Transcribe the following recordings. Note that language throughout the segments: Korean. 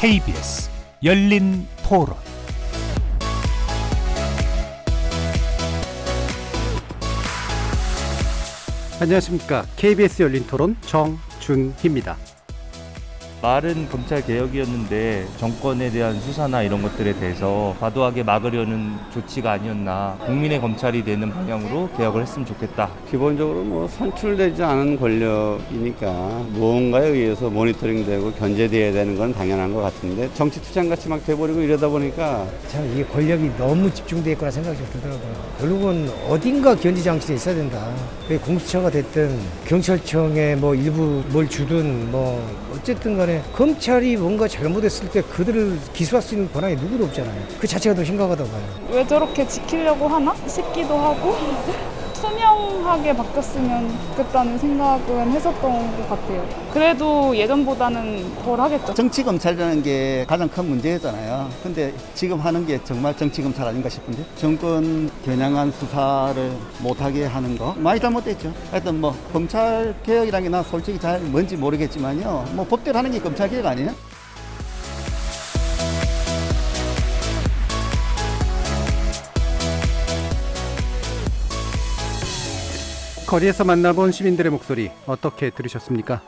KBS 열린 토론. 안녕하십니까. KBS 열린 토론 정준희입니다. 말은 검찰 개혁이었는데 정권에 대한 수사나 이런 것들에 대해서 과도하게 막으려는 조치가 아니었나. 국민의 검찰이 되는 방향으로 개혁을 했으면 좋겠다. 기본적으로 선출되지 않은 권력이니까 무언가에 의해서 모니터링되고 견제돼야 되는 건 당연한 것 같은데 정치 투쟁같이 막 돼버리고 이러다 보니까 참 이게 권력이 너무 집중돼 있거나 생각이 좀 들더라고요. 결국은 어딘가 견제 장치가 있어야 된다. 그게 공수처가 됐든 경찰청에 일부 뭘 주든 어쨌든 간에 검찰이 뭔가 잘못했을 때 그들을 기소할 수 있는 권한이 누구도 없잖아요. 그 자체가 더 심각하다고 봐요. 왜 저렇게 지키려고 하나 싶기도 하고 투명하게 바뀌었으면 좋겠다는 생각은 했었던 것 같아요. 그래도 예전보다는 덜 하겠죠. 정치검찰이라는 게 가장 큰 문제잖아요. 근데 지금 하는 게 정말 정치검찰 아닌가 싶은데 정권 겨냥한 수사를 못하게 하는 거 많이 잘못됐죠. 하여튼 검찰 개혁이라는 게 난 솔직히 잘 뭔지 모르겠지만요. 법대로 하는 게 검찰 개혁 아니에요? 거리에서 만나본 시민들의 목소리 어떻게 들으셨습니까?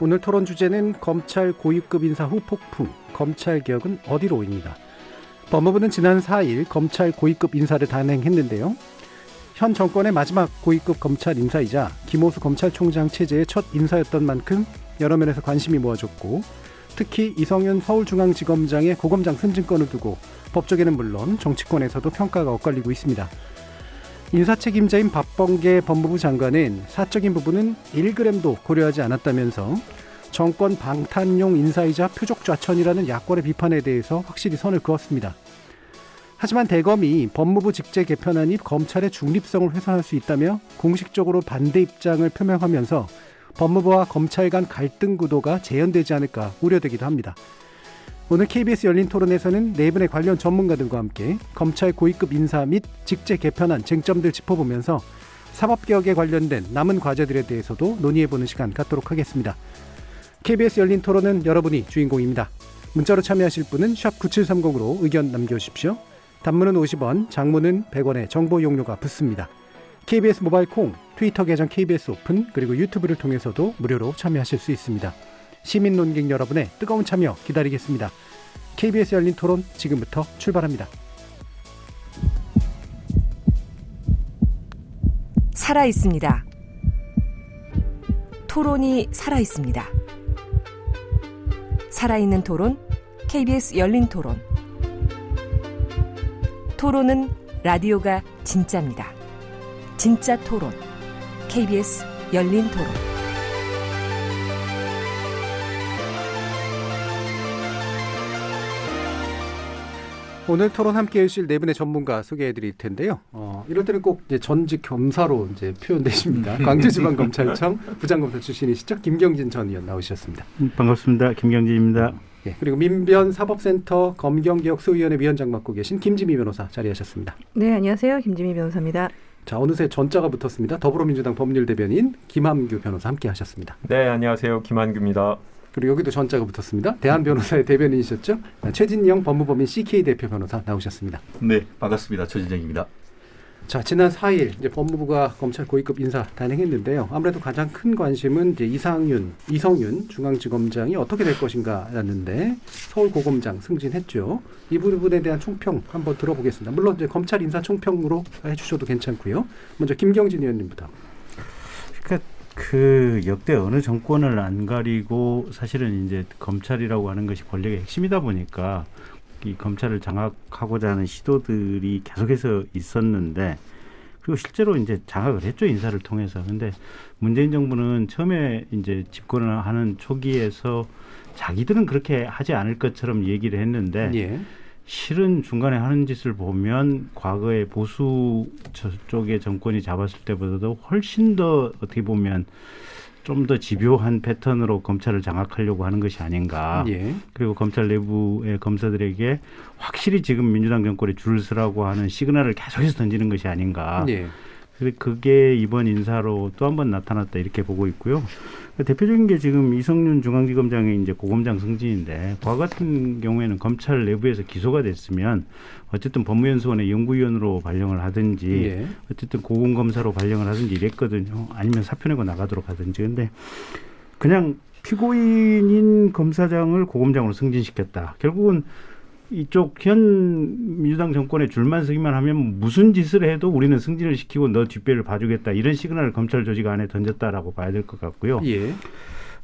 오늘 토론 주제는 검찰 고위급 인사 후폭풍, 검찰개혁은 어디로입니다. 법무부는 지난 4일 검찰 고위급 인사를 단행했는데요. 현 정권의 마지막 고위급 검찰 인사이자 김호수 검찰총장 체제의 첫 인사였던 만큼 여러 면에서 관심이 모아졌고, 특히 이성윤 서울중앙지검장의 고검장 승진권을 두고 법조계는 물론 정치권에서도 평가가 엇갈리고 있습니다. 인사책임자인 박범계 법무부 장관은 사적인 부분은 1g도 고려하지 않았다면서 정권 방탄용 인사이자 표적좌천이라는 야권의 비판에 대해서 확실히 선을 그었습니다. 하지만 대검이 법무부 직제 개편안이 검찰의 중립성을 훼손할 수 있다며 공식적으로 반대 입장을 표명하면서 법무부와 검찰 간 갈등 구도가 재현되지 않을까 우려되기도 합니다. 오늘 KBS 열린 토론에서는 네 분의 관련 전문가들과 함께 검찰 고위급 인사 및 직제 개편안 쟁점들 짚어보면서 사법개혁에 관련된 남은 과제들에 대해서도 논의해보는 시간 갖도록 하겠습니다. KBS 열린 토론은 여러분이 주인공입니다. 문자로 참여하실 분은 샵9730으로 의견 남겨주십시오. 단문은 50원, 장문은 100원의 정보 용료가 붙습니다. KBS 모바일 콩, 트위터 계정 KBS 오픈, 그리고 유튜브를 통해서도 무료로 참여하실 수 있습니다. 시민 논객 여러분의 뜨거운 참여 기다리겠습니다. KBS 열린 토론 지금부터 출발합니다. 살아있습니다. 토론이 살아있습니다. 살아있는 토론, KBS 열린 토론. 토론은 라디오가 진짜입니다. 진짜 토론, KBS 열린 토론. 오늘 토론 함께 해주실 네 분의 전문가 소개해드릴 텐데요. 이럴 때는 꼭 이제 전직 검사로 이제 표현되십니다. 광주지방검찰청 부장검사 출신이시죠? 김경진 전 의원 나오셨습니다. 반갑습니다. 김경진입니다. 예, 그리고 민변 사법센터 검경개혁소위원회 위원장 맡고 계신 김지미 변호사 자리하셨습니다. 네, 안녕하세요. 김지미 변호사입니다. 자, 어느새 전자가 붙었습니다. 더불어민주당 법률대변인 김한규 변호사 함께 하셨습니다. 네, 안녕하세요. 김한규입니다. 그리고 여기도 전자가 붙었습니다. 대한변호사의 대변인이셨죠? 최진영 법무법인 CK 대표 변호사 나오셨습니다. 네, 반갑습니다. 최진영입니다. 자, 지난 4일 이제 법무부가 검찰 고위급 인사 단행했는데요. 아무래도 가장 큰 관심은 이제 이성윤 중앙지검장이 어떻게 될 것인가였는데 서울고검장 승진했죠. 이 부분에 대한 총평 한번 들어보겠습니다. 물론 이제 검찰 인사 총평으로 해주셔도 괜찮고요. 먼저 김경진 의원님부터. 그러니까 그 역대 어느 정권을 안 가리고 사실은 이제 검찰이라고 하는 것이 권력의 핵심이다 보니까 이 검찰을 장악하고자 하는 시도들이 계속해서 있었는데, 그리고 실제로 이제 장악을 했죠, 인사를 통해서. 근데 문재인 정부는 처음에 이제 집권을 하는 초기에서 자기들은 그렇게 하지 않을 것처럼 얘기를 했는데, 예. 실은 중간에 하는 짓을 보면 과거에 보수 쪽의 정권이 잡았을 때보다도 훨씬 더 어떻게 보면 좀 더 집요한 패턴으로 검찰을 장악하려고 하는 것이 아닌가. 예. 그리고 검찰 내부의 검사들에게 확실히 지금 민주당 정권에 줄을 서라고 하는 시그널을 계속해서 던지는 것이 아닌가. 예. 그게 이번 인사로 또 한 번 나타났다 이렇게 보고 있고요. 대표적인 게 지금 이성윤 중앙지검장의 이제 고검장 승진인데, 과거 같은 경우에는 검찰 내부에서 기소가 됐으면 어쨌든 법무연수원의 연구위원으로 발령을 하든지 예. 어쨌든 고검검사로 발령을 하든지 이랬거든요. 아니면 사표 내고 나가도록 하든지. 근데 그냥 피고인인 검사장을 고검장으로 승진시켰다. 결국은 이쪽 현 민주당 정권에 줄만 서기만 하면 무슨 짓을 해도 우리는 승진을 시키고 너 뒷배를 봐주겠다, 이런 시그널을 검찰 조직 안에 던졌다라고 봐야 될 것 같고요. 예.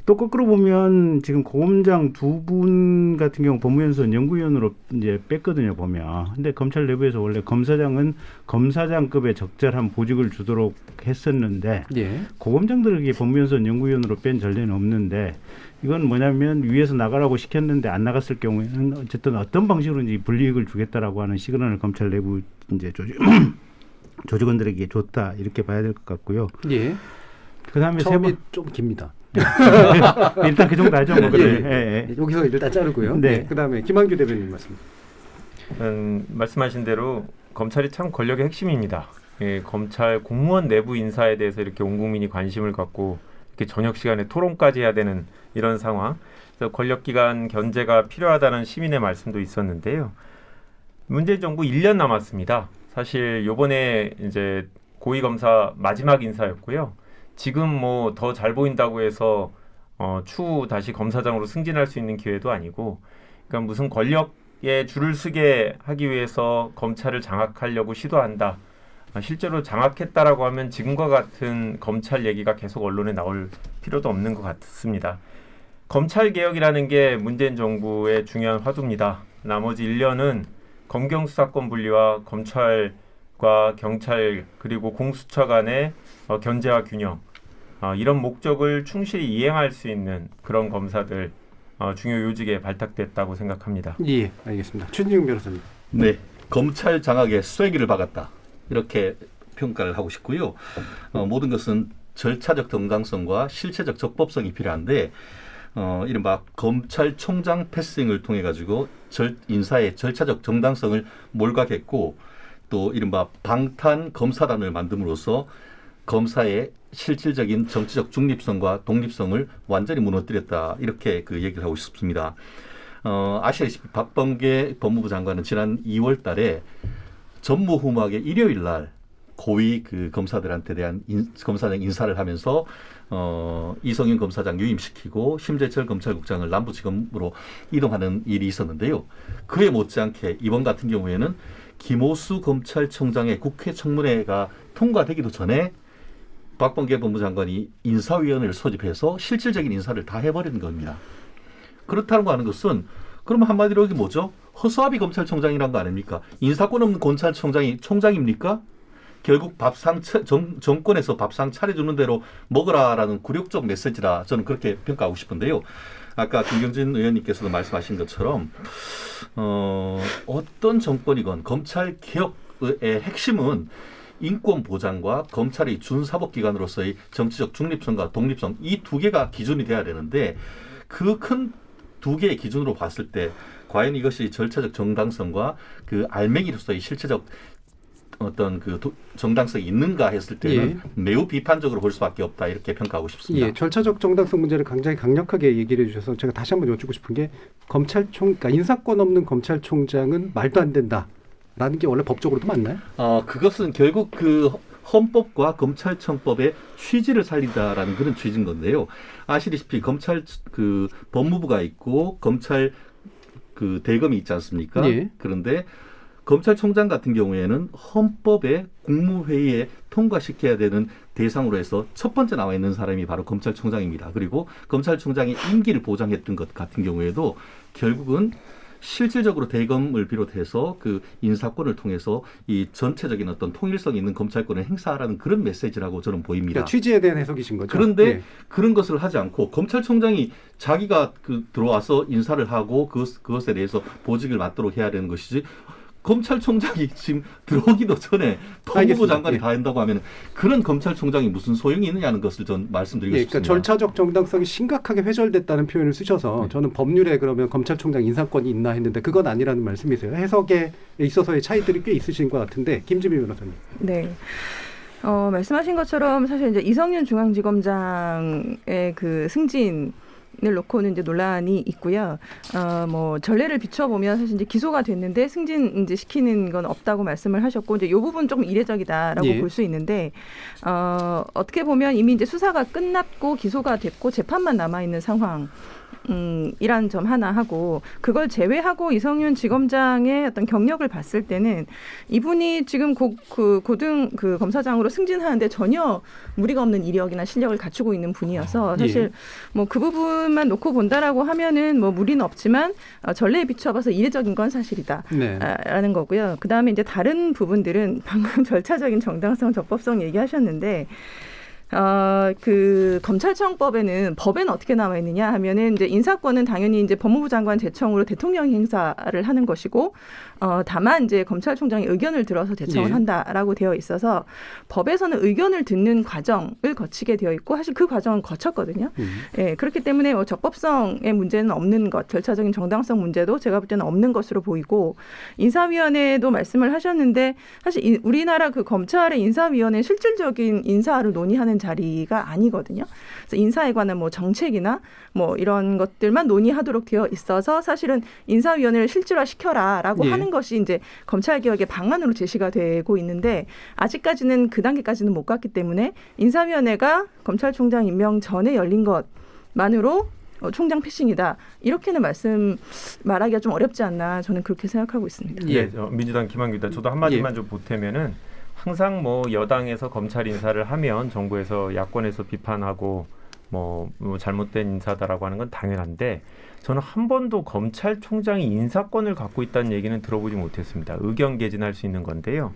또 거꾸로 보면 지금 고검장 두 분 같은 경우 법무연수원 연구위원으로 이제 뺐거든요, 보면. 근데 검찰 내부에서 원래 검사장은 검사장급의 적절한 보직을 주도록 했었는데 예. 고검장들에게 법무연수원 연구위원으로 뺀 전례는 없는데, 이건 뭐냐면 위에서 나가라고 시켰는데 안 나갔을 경우에는 어쨌든 어떤 방식으로든지 불이익을 주겠다라고 하는 시그널을 검찰 내부 이제 조직원들에게 줬다, 이렇게 봐야 될 것 같고요. 예. 그다음에 처음이 좀 깁니다. 일단 그 정도 하죠. 뭐. 여기서 일단 자르고요. 네. 그다음에 김한규 대변인 말씀. 말씀하신 대로 검찰이 참 권력의 핵심입니다. 예, 검찰 공무원 내부 인사에 대해서 이렇게 온 국민이 관심을 갖고 이렇게 저녁 시간에 토론까지 해야 되는 이런 상황. 그래서 권력기관 견제가 필요하다는 시민의 말씀도 있었는데요. 문재인 정부 1년 남았습니다. 사실 요번에 이제 고위검사 마지막 인사였고요. 지금 뭐 더 잘 보인다고 해서 추후 다시 검사장으로 승진할 수 있는 기회도 아니고, 그러니까 무슨 권력에 줄을 서게 하기 위해서 검찰을 장악하려고 시도한다. 실제로 장악했다라고 하면 지금과 같은 검찰 얘기가 계속 언론에 나올 필요도 없는 것 같습니다. 검찰 개혁이라는 게 문재인 정부의 중요한 화두입니다. 나머지 1년은 검경 수사권 분리와 검찰과 경찰 그리고 공수처 간의 견제와 균형, 이런 목적을 충실히 이행할 수 있는 그런 검사들 중요 요직에 발탁됐다고 생각합니다. 예, 알겠습니다. 최진중 변호사님. 네, 검찰 장악에 쐐기를 박았다, 이렇게 평가를 하고 싶고요. 모든 것은 절차적 정당성과 실체적 적법성이 필요한데, 이른바 검찰총장 패싱을 통해 가지고 인사의 절차적 정당성을 몰각했고, 또 이른바 방탄 검사단을 만듦으로써 검사의 실질적인 정치적 중립성과 독립성을 완전히 무너뜨렸다, 이렇게 그 얘기를 하고 싶습니다. 아시다시피 박범계 법무부 장관은 지난 2월 달에 전무후무하게 일요일 날 고위 그 검사들한테 대한 검사장 인사를 하면서 이성윤 검사장 유임시키고 심재철 검찰국장을 남부지검으로 이동하는 일이 있었는데요. 그에 못지않게 이번 같은 경우에는 김오수 검찰총장의 국회 청문회가 통과되기도 전에 박범계 법무장관이 인사위원회를 소집해서 실질적인 인사를 다 해버리는 겁니다. 그렇다고 하는 것은 그럼 한마디로 이게 뭐죠? 허수아비 검찰총장이란 거 아닙니까? 인사권 없는 검찰총장이 총장입니까? 결국 정권에서 밥상 차려주는 대로 먹으라라는 굴욕적 메시지라 저는 그렇게 평가하고 싶은데요. 아까 김경진 의원님께서도 말씀하신 것처럼 어떤 정권이건 검찰 개혁의 핵심은 인권 보장과 검찰의 준사법기관으로서의 정치적 중립성과 독립성, 이 두 개가 기준이 돼야 되는데, 그 큰 두 개의 기준으로 봤을 때 과연 이것이 절차적 정당성과 그 알맹이로서의 실체적 어떤 그 정당성이 있는가 했을 때는 매우 비판적으로 볼 수밖에 없다, 이렇게 평가하고 싶습니다. 예, 절차적 정당성 문제를 굉장히 강력하게 얘기를 해주셔서 제가 다시 한번 여쭙고 싶은 게, 그러니까 인사권 없는 검찰총장은 말도 안 된다라는 게 원래 법적으로도 맞나요? 그것은 결국 그 헌법과 검찰청법의 취지를 살린다라는 그런 취지인 건데요. 아시다시피 검찰 그 법무부가 있고 검찰 그 대검이 있지 않습니까? 예. 그런데 검찰총장 같은 경우에는 헌법에 국무회의에 통과시켜야 되는 대상으로 해서 첫 번째 나와 있는 사람이 바로 검찰총장입니다. 그리고 검찰총장의 임기를 보장했던 것 같은 경우에도 결국은 실질적으로 대검을 비롯해서 그 인사권을 통해서 이 전체적인 어떤 통일성 있는 검찰권을 행사하라는 그런 메시지라고 저는 보입니다. 그러니까 취지에 대한 해석이신 거죠. 그런데 그런 것을 하지 않고 검찰총장이 자기가 들어와서 인사를 하고 그것에 대해서 보직을 맡도록 해야 되는 것이지, 검찰총장이 지금 들어오기도 전에 법무부 장관이 다 한다고 하면 그런 검찰총장이 무슨 소용이 있느냐는 것을 전 말씀드리고 싶습니다. 그러니까 절차적 정당성이 심각하게 훼손됐다는 표현을 쓰셔서 저는 법률에 그러면 검찰총장 인사권이 있나 했는데 그건 아니라는 말씀이세요. 해석에 있어서의 차이들이 꽤 있으신 것 같은데, 김지미 변호사님. 네. 말씀하신 것처럼 사실 이제 이성윤 중앙지검장의 그 승진을 놓고는 이제 논란이 있고요. 뭐 전례를 비춰보면 사실 이제 기소가 됐는데 승진 이제 시키는 건 없다고 말씀을 하셨고 이제 이 부분 조금 이례적이다라고 예. 볼 수 있는데 어떻게 보면 이미 이제 수사가 끝났고 기소가 됐고 재판만 남아 있는 상황. 이란 점 하나 하고 그걸 제외하고 이성윤 지검장의 어떤 경력을 봤을 때는 이분이 지금 고등 그 검사장으로 승진하는데 전혀 무리가 없는 이력이나 실력을 갖추고 있는 분이어서 사실 예. 뭐 그 부분만 놓고 본다라고 하면은 뭐 무리는 없지만 전례에 비춰봐서 이례적인 건 사실이다. 네. 라는 거고요. 그 다음에 이제 다른 부분들은 방금 절차적인 정당성, 적법성 얘기하셨는데 그 검찰청법에는 법에는 어떻게 나와 있느냐 하면은 이제 인사권은 당연히 이제 법무부 장관 제청으로 대통령이 행사를 하는 것이고 다만 이제 검찰총장이 의견을 들어서 제청을 예. 한다라고 되어 있어서 법에서는 의견을 듣는 과정을 거치게 되어 있고 사실 그 과정은 거쳤거든요. 예, 그렇기 때문에 뭐 적법성의 문제는 없는 것, 절차적인 정당성 문제도 제가 볼 때는 없는 것으로 보이고 인사위원회도 말씀을 하셨는데 사실 우리나라 그 검찰의 인사위원회 실질적인 인사를 논의하는 자리가 아니거든요. 그래서 인사에 관한 뭐 정책이나 뭐 이런 것들만 논의하도록 되어 있어서 사실은 인사위원회를 실질화시켜라라고 예. 하는 것이 이제 검찰개혁의 방안으로 제시가 되고 있는데 아직까지는 그 단계까지는 못 갔기 때문에 인사위원회가 검찰총장 임명 전에 열린 것만으로 총장 패싱이다. 이렇게는 말하기가 좀 어렵지 않나 저는 그렇게 생각하고 있습니다. 예. 네, 민주당 김한규입니다. 저도 한마디만 좀 보태면은 항상 뭐 여당에서 검찰 인사를 하면 정부에서 야권에서 비판하고 뭐 잘못된 인사다라고 하는 건 당연한데 저는 한 번도 검찰총장이 인사권을 갖고 있다는 얘기는 들어보지 못했습니다. 의견 개진할 수 있는 건데요.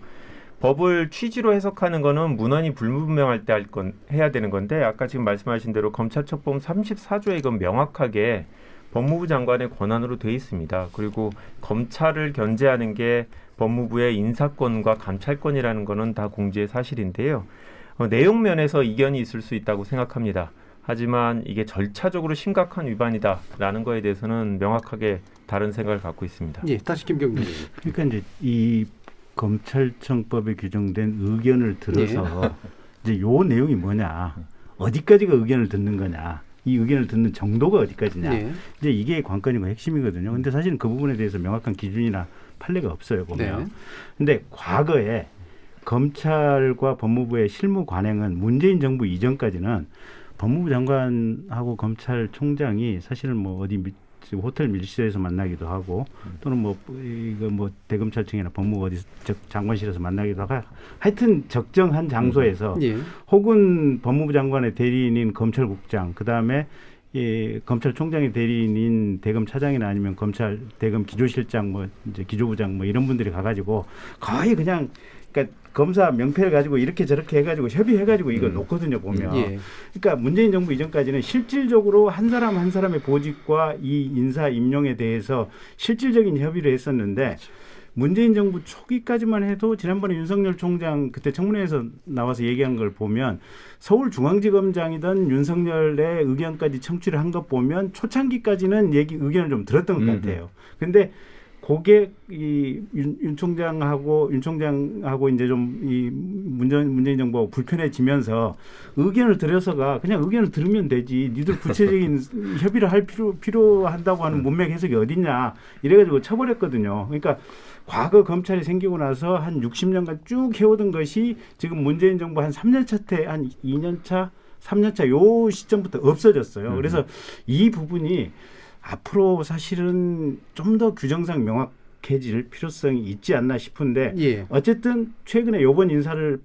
법을 취지로 해석하는 거는 문헌이 불분명할 때 해야 되는 건데 아까 지금 말씀하신 대로 검찰청법 34조에 이건 명확하게 법무부 장관의 권한으로 돼 있습니다. 그리고 검찰을 견제하는 게 법무부의 인사권과 감찰권이라는 거는 다 공지의 사실인데요. 내용 면에서 이견이 있을 수 있다고 생각합니다. 하지만 이게 절차적으로 심각한 위반이다라는 거에 대해서는 명확하게 다른 생각을 갖고 있습니다. 예, 다시 김경민 의원. 그러니까 이제 이 검찰청법에 규정된 의견을 들어서 이제 요 내용이 뭐냐, 어디까지가 의견을 듣는 거냐, 이 의견을 듣는 정도가 어디까지냐, 이제 이게 관건이고 핵심이거든요. 근데 사실은 그 부분에 대해서 명확한 기준이나 판례가 없어요 보면. 근데 과거에 검찰과 법무부의 실무 관행은 문재인 정부 이전까지는 법무부 장관하고 검찰총장이 사실은 뭐 어디 호텔 밀실에서 만나기도 하고 또는 뭐 이거 뭐 대검찰청이나 법무부 어디 장관실에서 만나기도 하고 하여튼 적정한 장소에서 혹은 법무부 장관의 대리인인 검찰국장 그다음에 검찰총장의 대리인인 대검 차장이나 아니면 검찰 대검 기조실장 뭐 이제 기조부장 뭐 이런 분들이 가가지고 거의 그냥 그러니까 검사 명패를 가지고 이렇게 저렇게 해가지고 협의해가지고 이거 놓거든요 보면. 그러니까 문재인 정부 이전까지는 실질적으로 한 사람 한 사람의 보직과 이 인사 임용에 대해서 실질적인 협의를 했었는데. 문재인 정부 초기까지만 해도 지난번에 윤석열 총장 그때 청문회에서 나와서 얘기한 걸 보면 서울중앙지검장이던 윤석열의 의견까지 청취를 한 것 보면 초창기까지는 의견을 좀 들었던 것 같아요. 근데 그게 윤 총장하고 이제 좀 이 문재인 정부하고 불편해지면서 의견을 들여서가 그냥 의견을 들으면 되지. 니들 구체적인 협의를 할 필요한다고 하는 문맥 해석이 어딨냐 이래가지고 처벌했거든요. 그러니까 과거 검찰이 생기고 나서 한 60년간 쭉 해오던 것이 지금 문재인 정부 한 3년차 때 한 2년차, 3년차 요 시점부터 없어졌어요. 그래서 이 부분이 앞으로 사실은 좀 더 규정상 명확해질 필요성이 있지 않나 싶은데 어쨌든 최근에 요번 인사는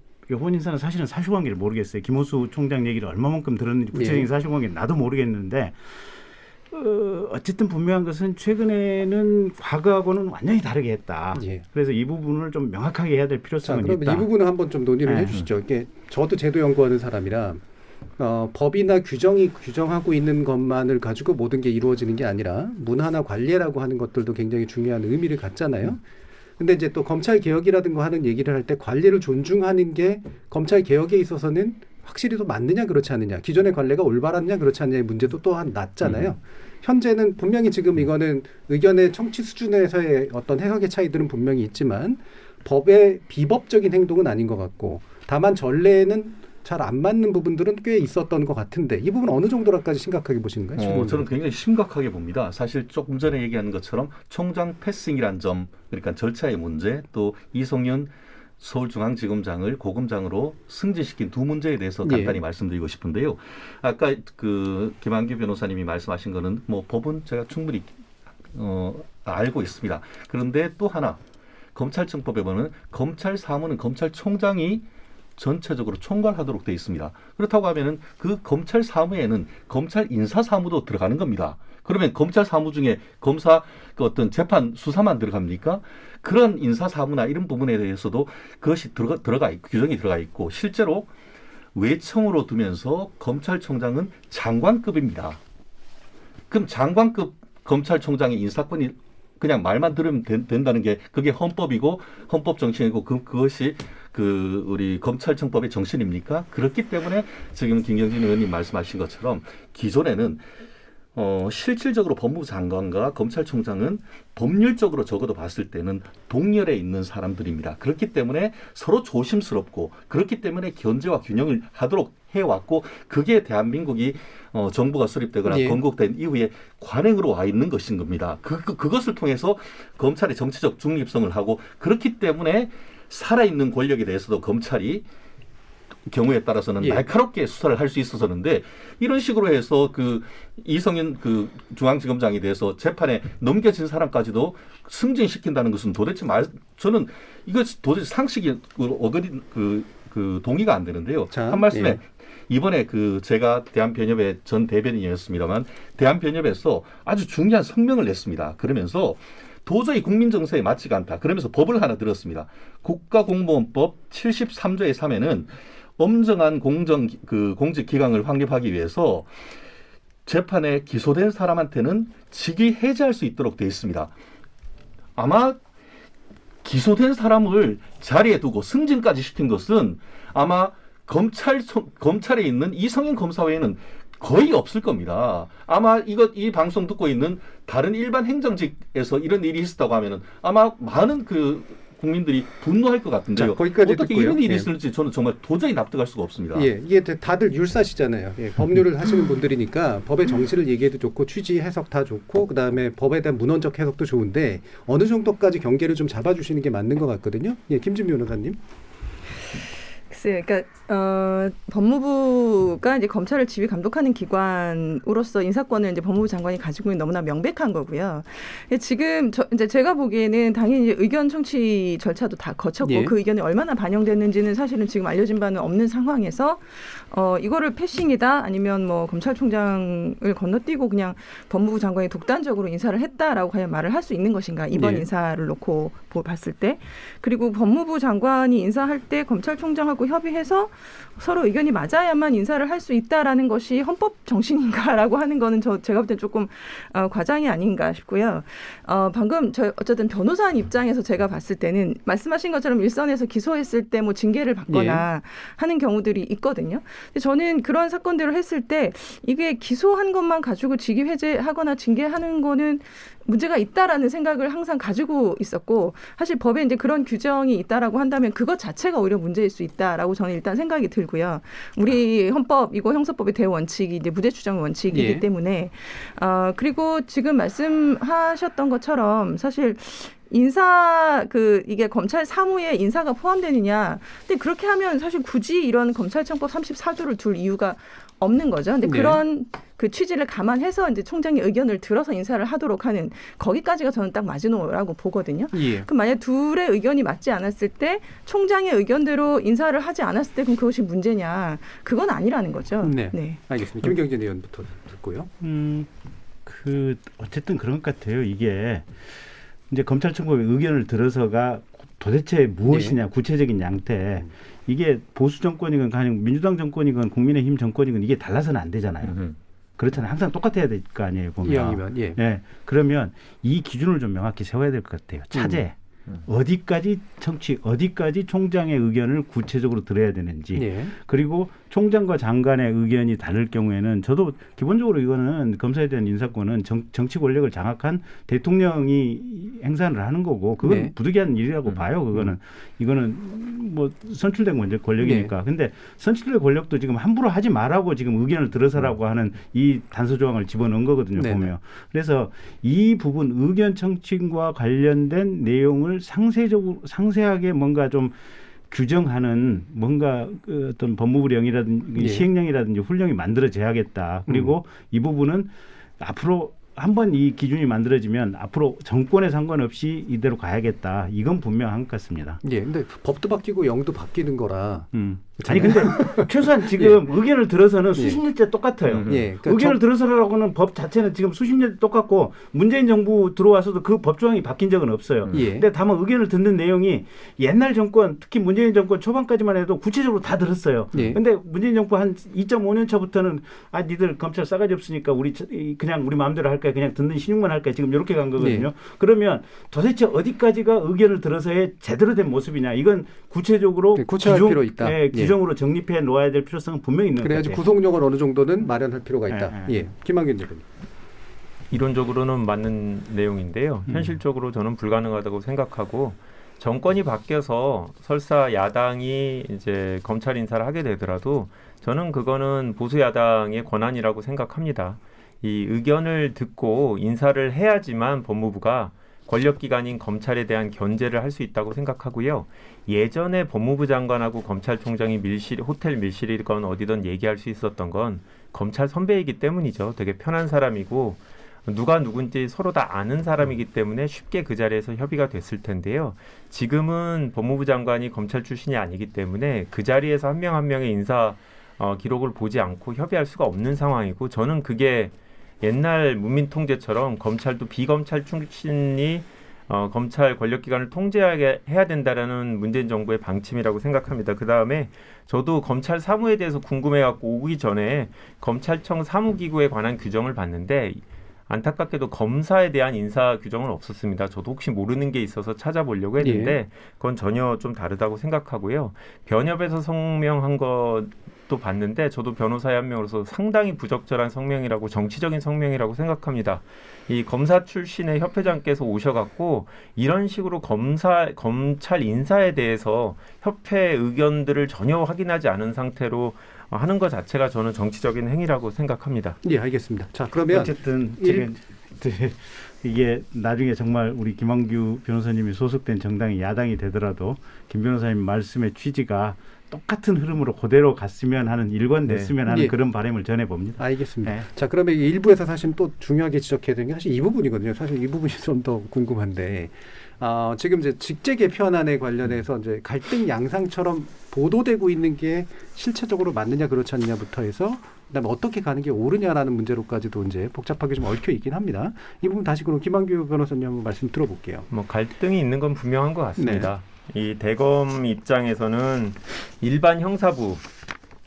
사실은 사실관계를 모르겠어요. 김호수 총장 얘기를 얼마만큼 들었는지 구체적인 사실관계는 나도 모르겠는데 어쨌든 분명한 것은 최근에는 과거하고는 완전히 다르게 했다. 그래서 이 부분을 좀 명확하게 해야 될 필요성은 있다. 그럼 이 부분은 한번 좀 논의를 해주시죠. 이게 저도 제도 연구하는 사람이라 법이나 규정이 규정하고 있는 것만을 가지고 모든 게 이루어지는 게 아니라 문화나 관례라고 하는 것들도 굉장히 중요한 의미를 갖잖아요. 근데 이제 또 검찰 개혁이라든가 하는 얘기를 할 때 관례를 존중하는 게 검찰 개혁에 있어서는 확실히 또 맞느냐 그렇지 않느냐, 기존의 관례가 올바랐냐 그렇지 않느냐의 문제도 또한 낮잖아요. 현재는 분명히 지금 이거는 의견의 청취 수준에서의 어떤 해석의 차이들은 분명히 있지만 법의 비법적인 행동은 아닌 것 같고 다만 전례는 잘 안 맞는 부분들은 꽤 있었던 것 같은데 이 부분 어느 정도로까지 심각하게 보시는가요? 저는 굉장히 심각하게 봅니다. 사실 조금 전에 얘기한 것처럼 총장 패싱이란 점, 그러니까 절차의 문제, 또 이성윤 서울중앙지검장을 고검장으로 승진시킨 두 문제에 대해서 간단히 말씀드리고 싶은데요. 아까 그 김한규 변호사님이 말씀하신 거는 뭐 법은 제가 충분히 알고 있습니다. 그런데 또 하나 검찰청법에 보면 검찰 사무는 검찰총장이 전체적으로 총괄하도록 되어 있습니다. 그렇다고 하면은 그 검찰 사무에는 검찰 인사 사무도 들어가는 겁니다. 그러면 검찰 사무 중에 검사 그 어떤 재판 수사만 들어갑니까? 그런 인사 사무나 이런 부분에 대해서도 그것이 규정이 들어가 있고 실제로 외청으로 두면서 검찰총장은 장관급입니다. 그럼 장관급 검찰총장의 인사권이 그냥 말만 들으면 된다는 게 그게 헌법이고 헌법 정신이고 그것이 그 우리 검찰청법의 정신입니까? 그렇기 때문에 지금 김경진 의원님 말씀하신 것처럼 기존에는 실질적으로 법무부 장관과 검찰총장은 법률적으로 적어도 봤을 때는 동렬에 있는 사람들입니다. 그렇기 때문에 서로 조심스럽고 그렇기 때문에 견제와 균형을 하도록 해왔고 그게 대한민국이 정부가 수립되거나 건국된 이후에 관행으로 와 있는 것인 겁니다. 그것을 통해서 검찰의 정치적 중립성을 하고 그렇기 때문에 살아있는 권력에 대해서도 검찰이 경우에 따라서는 날카롭게 수사를 할 수 있었었는데 이런 식으로 해서 그 이성윤 그 중앙지검장에 대해서 재판에 넘겨진 사람까지도 승진시킨다는 것은 도대체 저는 이것 도대체 상식이 동의가 안 되는데요. 한 말씀에 이번에 그 제가 대한변협의 전 대변인이었습니다만 대한변협에서 아주 중요한 성명을 냈습니다. 그러면서 도저히 국민 정서에 맞지가 않다. 그러면서 법을 하나 들었습니다. 국가공무원법 73조의 3에는 엄정한 공직 기강을 확립하기 위해서 재판에 기소된 사람한테는 직위 해제할 수 있도록 되어 있습니다. 아마 기소된 사람을 자리에 두고 승진까지 시킨 것은 아마 검찰에 있는 이성윤 검사 외에는 거의 없을 겁니다. 아마 이 방송 듣고 있는 다른 일반 행정직에서 이런 일이 있었다고 하면은 아마 많은 그 국민들이 분노할 것 같은데요. 어떻게 듣고요. 이런 일이 있을지 저는 정말 도저히 납득할 수가 없습니다. 이게 다들 율사시잖아요. 법률을 하시는 분들이니까 법의 정신을 얘기해도 좋고 취지 해석 다 좋고 그다음에 법에 대한 문헌적 해석도 좋은데 어느 정도까지 경계를 좀 잡아주시는 게 맞는 것 같거든요. 김준미 변호사님. 그러니까 법무부가 이제 검찰을 지휘 감독하는 기관으로서 인사권을 이제 법무부 장관이 가지고 있는 너무나 명백한 거고요. 지금 이제 제가 보기에는 당연히 이제 의견 청취 절차도 다 거쳤고 그 의견이 얼마나 반영됐는지는 사실은 지금 알려진 바는 없는 상황에서 이거를 패싱이다 아니면 뭐 검찰총장을 건너뛰고 그냥 법무부 장관이 독단적으로 인사를 했다라고 과연 말을 할 수 있는 것인가 이번 인사를 놓고 봤을 때 그리고 법무부 장관이 인사할 때 검찰총장하고 협의해서 서로 의견이 맞아야만 인사를 할 수 있다라는 것이 헌법 정신인가라고 하는 거는 제가 볼 땐 조금 과장이 아닌가 싶고요. 방금 어쨌든 변호사 입장에서 제가 봤을 때는 말씀하신 것처럼 일선에서 기소했을 때 뭐 징계를 받거나 하는 경우들이 있거든요. 근데 저는 그런 사건들을 했을 때 이게 기소한 것만 가지고 직위 해제하거나 징계하는 거는 문제가 있다라는 생각을 항상 가지고 있었고 사실 법에 이제 그런 규정이 있다라고 한다면 그것 자체가 오히려 문제일 수 있다라고 저는 일단 생각이 들고요. 우리 헌법이고 형사법의 대원칙이 이제 무죄 추정 원칙이기 때문에 그리고 지금 말씀하셨던 것처럼 사실 인사 이게 검찰 사무에 인사가 포함되느냐. 근데 그렇게 하면 사실 굳이 이런 검찰청법 34조를 둘 이유가 없는 거죠. 근데 그런 그 취지를 감안해서 이제 총장의 의견을 들어서 인사를 하도록 하는 거기까지가 저는 딱 마지노라고 보거든요. 그럼 만약 둘의 의견이 맞지 않았을 때 총장의 의견대로 인사를 하지 않았을 때 그럼 그것이 문제냐? 그건 아니라는 거죠. 네. 알겠습니다. 김경진 의원부터 듣고요. 어쨌든 그런 것 같아요. 이게 이제 검찰청법의 의견을 들어서가 도대체 무엇이냐 구체적인 양태 이게 보수 정권이건 가령 민주당 정권이건 국민의힘 정권이건 이게 달라서는 안 되잖아요. 그렇잖아요. 항상 똑같아야 될 거 아니에요. 보면. 이왕이면 그러면 이 기준을 좀 명확히 세워야 될 것 같아요. 차제. 어디까지 총장의 의견을 구체적으로 들어야 되는지 예. 그리고 총장과 장관의 의견이 다를 경우에는 저도 기본적으로 이거는 검사에 대한 인사권은 정치 권력을 장악한 대통령이 행사를 하는 거고 그건 네. 부득이한 일이라고 봐요. 이거는 뭐 선출된 권력이니까. 근데 선출된 권력도 지금 함부로 하지 말라고 지금 의견을 들어서라고 하는 이 단서 조항을 집어넣은 거거든요. 네네. 보면. 그래서 이 부분 의견 청취과 관련된 내용을 상세하게 뭔가 좀 규정하는 뭔가 어떤 법무부령이라든지 예. 시행령이라든지 훈령이 만들어져야겠다. 그리고 이 부분은 앞으로 한번 이 기준이 만들어지면 앞으로 정권에 상관없이 이대로 가야겠다. 이건 분명한 것 같습니다. 예. 근데 법도 바뀌고 영도 바뀌는 거라. 아니 근데 최소한 지금 의견을 들어서는 수십 년째 똑같아요. 예. 그러니까 의견을 들어서라고는 법 자체는 지금 수십 년째 똑같고 문재인 정부 들어와서도 그 법 조항이 바뀐 적은 없어요. 예. 근데 다만 의견을 듣는 내용이 옛날 정권 특히 문재인 정권 초반까지만 해도 구체적으로 다 들었어요. 예. 근데 문재인 정부 한 2.5년 차부터는 니들 검찰 싸가지 없으니까 그냥 우리 마음대로 할 거야. 그냥 듣는 신용만 할 거야. 지금 이렇게 간 거거든요. 예. 그러면 도대체 어디까지가 의견을 들어서의 제대로 된 모습이냐. 이건 구체적으로 구체할 필요 있다. 예, 규정으로 정립해 놓아야 될 필요성은 분명히 있는 것 그래야지 같아요. 구속력을 어느 정도는 마련할 필요가 있다. 예. 예. 김한균 대표님. 이론적으로는 맞는 내용인데요. 현실적으로 저는 불가능하다고 생각하고 정권이 바뀌어서 설사 야당이 이제 검찰 인사를 하게 되더라도 저는 그거는 보수 야당의 권한이라고 생각합니다. 이 의견을 듣고 인사를 해야지만 법무부가 권력기관인 검찰에 대한 견제를 할 수 있다고 생각하고요. 예전에 법무부 장관하고 검찰총장이 호텔 밀실이건 어디든 얘기할 수 있었던 건 검찰 선배이기 때문이죠. 되게 편한 사람이고 누가 누군지 서로 다 아는 사람이기 때문에 쉽게 그 자리에서 협의가 됐을 텐데요. 지금은 법무부 장관이 검찰 출신이 아니기 때문에 그 자리에서 한 명 한 명의 인사 기록을 보지 않고 협의할 수가 없는 상황이고 저는 그게 옛날 문민통제처럼 검찰도 비검찰 출신이 검찰 권력기관을 통제하게 해야 된다라는 문재인 정부의 방침이라고 생각합니다. 그다음에 저도 검찰 사무에 대해서 궁금해갖고 오기 전에 검찰청 사무기구에 관한 규정을 봤는데 안타깝게도 검사에 대한 인사 규정은 없었습니다. 저도 혹시 모르는 게 있어서 찾아보려고 했는데 그건 전혀 좀 다르다고 생각하고요. 변협에서 성명한 것도 봤는데 저도 변호사의 한 명으로서 상당히 부적절한 성명이라고 정치적인 성명이라고 생각합니다. 이 검사 출신의 협회장께서 오셔갖고 이런 식으로 검찰 인사에 대해서 협회 의견들을 전혀 확인하지 않은 상태로 하는 것 자체가 저는 정치적인 행위라고 생각합니다. 예, 알겠습니다. 자, 그러면 어쨌든 지금 이게 나중에 정말 우리 김한규 변호사님이 소속된 정당이 야당이 되더라도 김 변호사님 말씀의 취지가 똑같은 흐름으로 그대로 갔으면 하는 일관됐으면 하는 그런 바람을 전해봅니다. 알겠습니다. 네. 자, 그러면 일부에서 사실 또 중요하게 지적해야 되는 게 사실 이 부분이거든요. 사실 이 부분이 좀 더 궁금한데 지금 이제 직제 개편안에 관련해서 이제 갈등 양상처럼 보도되고 있는 게 실체적으로 맞느냐 그렇지 않느냐부터 해서 그다음에 어떻게 가는 게 옳으냐라는 문제로까지도 이제 복잡하게 좀 얽혀 있긴 합니다. 이 부분 다시 그럼 김한규 변호사님 한번 말씀 들어볼게요. 뭐 갈등이 있는 건 분명한 것 같습니다. 이 대검 입장에서는 일반 형사부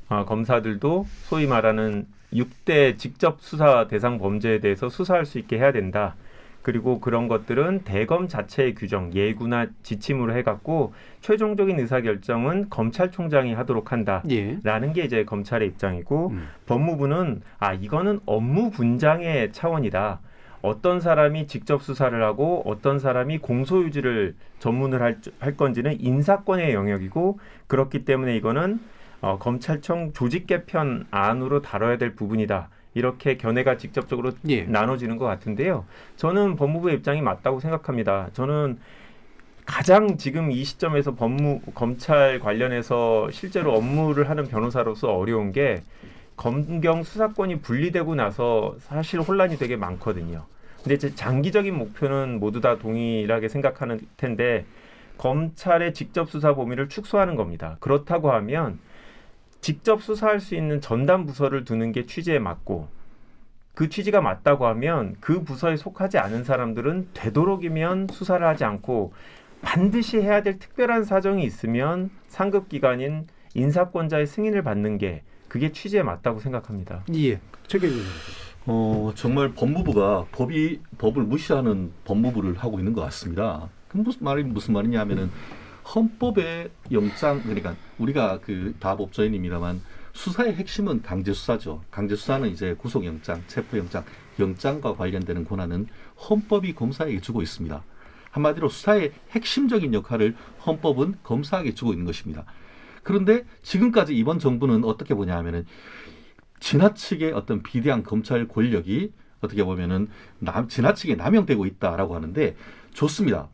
검사들도 소위 말하는 6대 직접 수사 대상 범죄에 대해서 수사할 수 있게 해야 된다. 그리고 그런 것들은 대검 자체의 규정, 예구나 지침으로 해갖고 최종적인 의사결정은 검찰총장이 하도록 한다라는 게 이제 검찰의 입장이고 법무부는 이거는 업무 분장의 차원이다. 어떤 사람이 직접 수사를 하고 어떤 사람이 공소유지를 전문을 할 건지는 인사권의 영역이고 그렇기 때문에 이거는 검찰청 조직 개편 안으로 다뤄야 될 부분이다. 이렇게 견해가 직접적으로 나눠지는 것 같은데요. 저는 법무부의 입장이 맞다고 생각합니다. 저는 가장 지금 이 시점에서 검찰 관련해서 실제로 업무를 하는 변호사로서 어려운 게 검경 수사권이 분리되고 나서 사실 혼란이 되게 많거든요. 근데 이제 장기적인 목표는 모두 다 동일하게 생각하는 텐데 검찰의 직접 수사 범위를 축소하는 겁니다. 그렇다고 하면 직접 수사할 수 있는 전담 부서를 두는 게 취지에 맞고 그 취지가 맞다고 하면 그 부서에 속하지 않은 사람들은 되도록이면 수사를 하지 않고 반드시 해야 될 특별한 사정이 있으면 상급기관인 인사권자의 승인을 받는 게 그게 취지에 맞다고 생각합니다. 예. 최경영. 정말 법무부가 법을 무시하는 법무부를 하고 있는 것 같습니다. 그 무슨 말이냐면은 헌법의 영장, 그러니까 우리가 그 다 법조인입니다만 수사의 핵심은 강제 수사죠. 강제 수사는 이제 구속영장, 체포영장, 영장과 관련되는 권한은 헌법이 검사에게 주고 있습니다. 한마디로 수사의 핵심적인 역할을 헌법은 검사에게 주고 있는 것입니다. 그런데 지금까지 이번 정부는 어떻게 보냐 하면은 지나치게 어떤 비대한 검찰 권력이 어떻게 보면은 지나치게 남용되고 있다라고 하는데 좋습니다.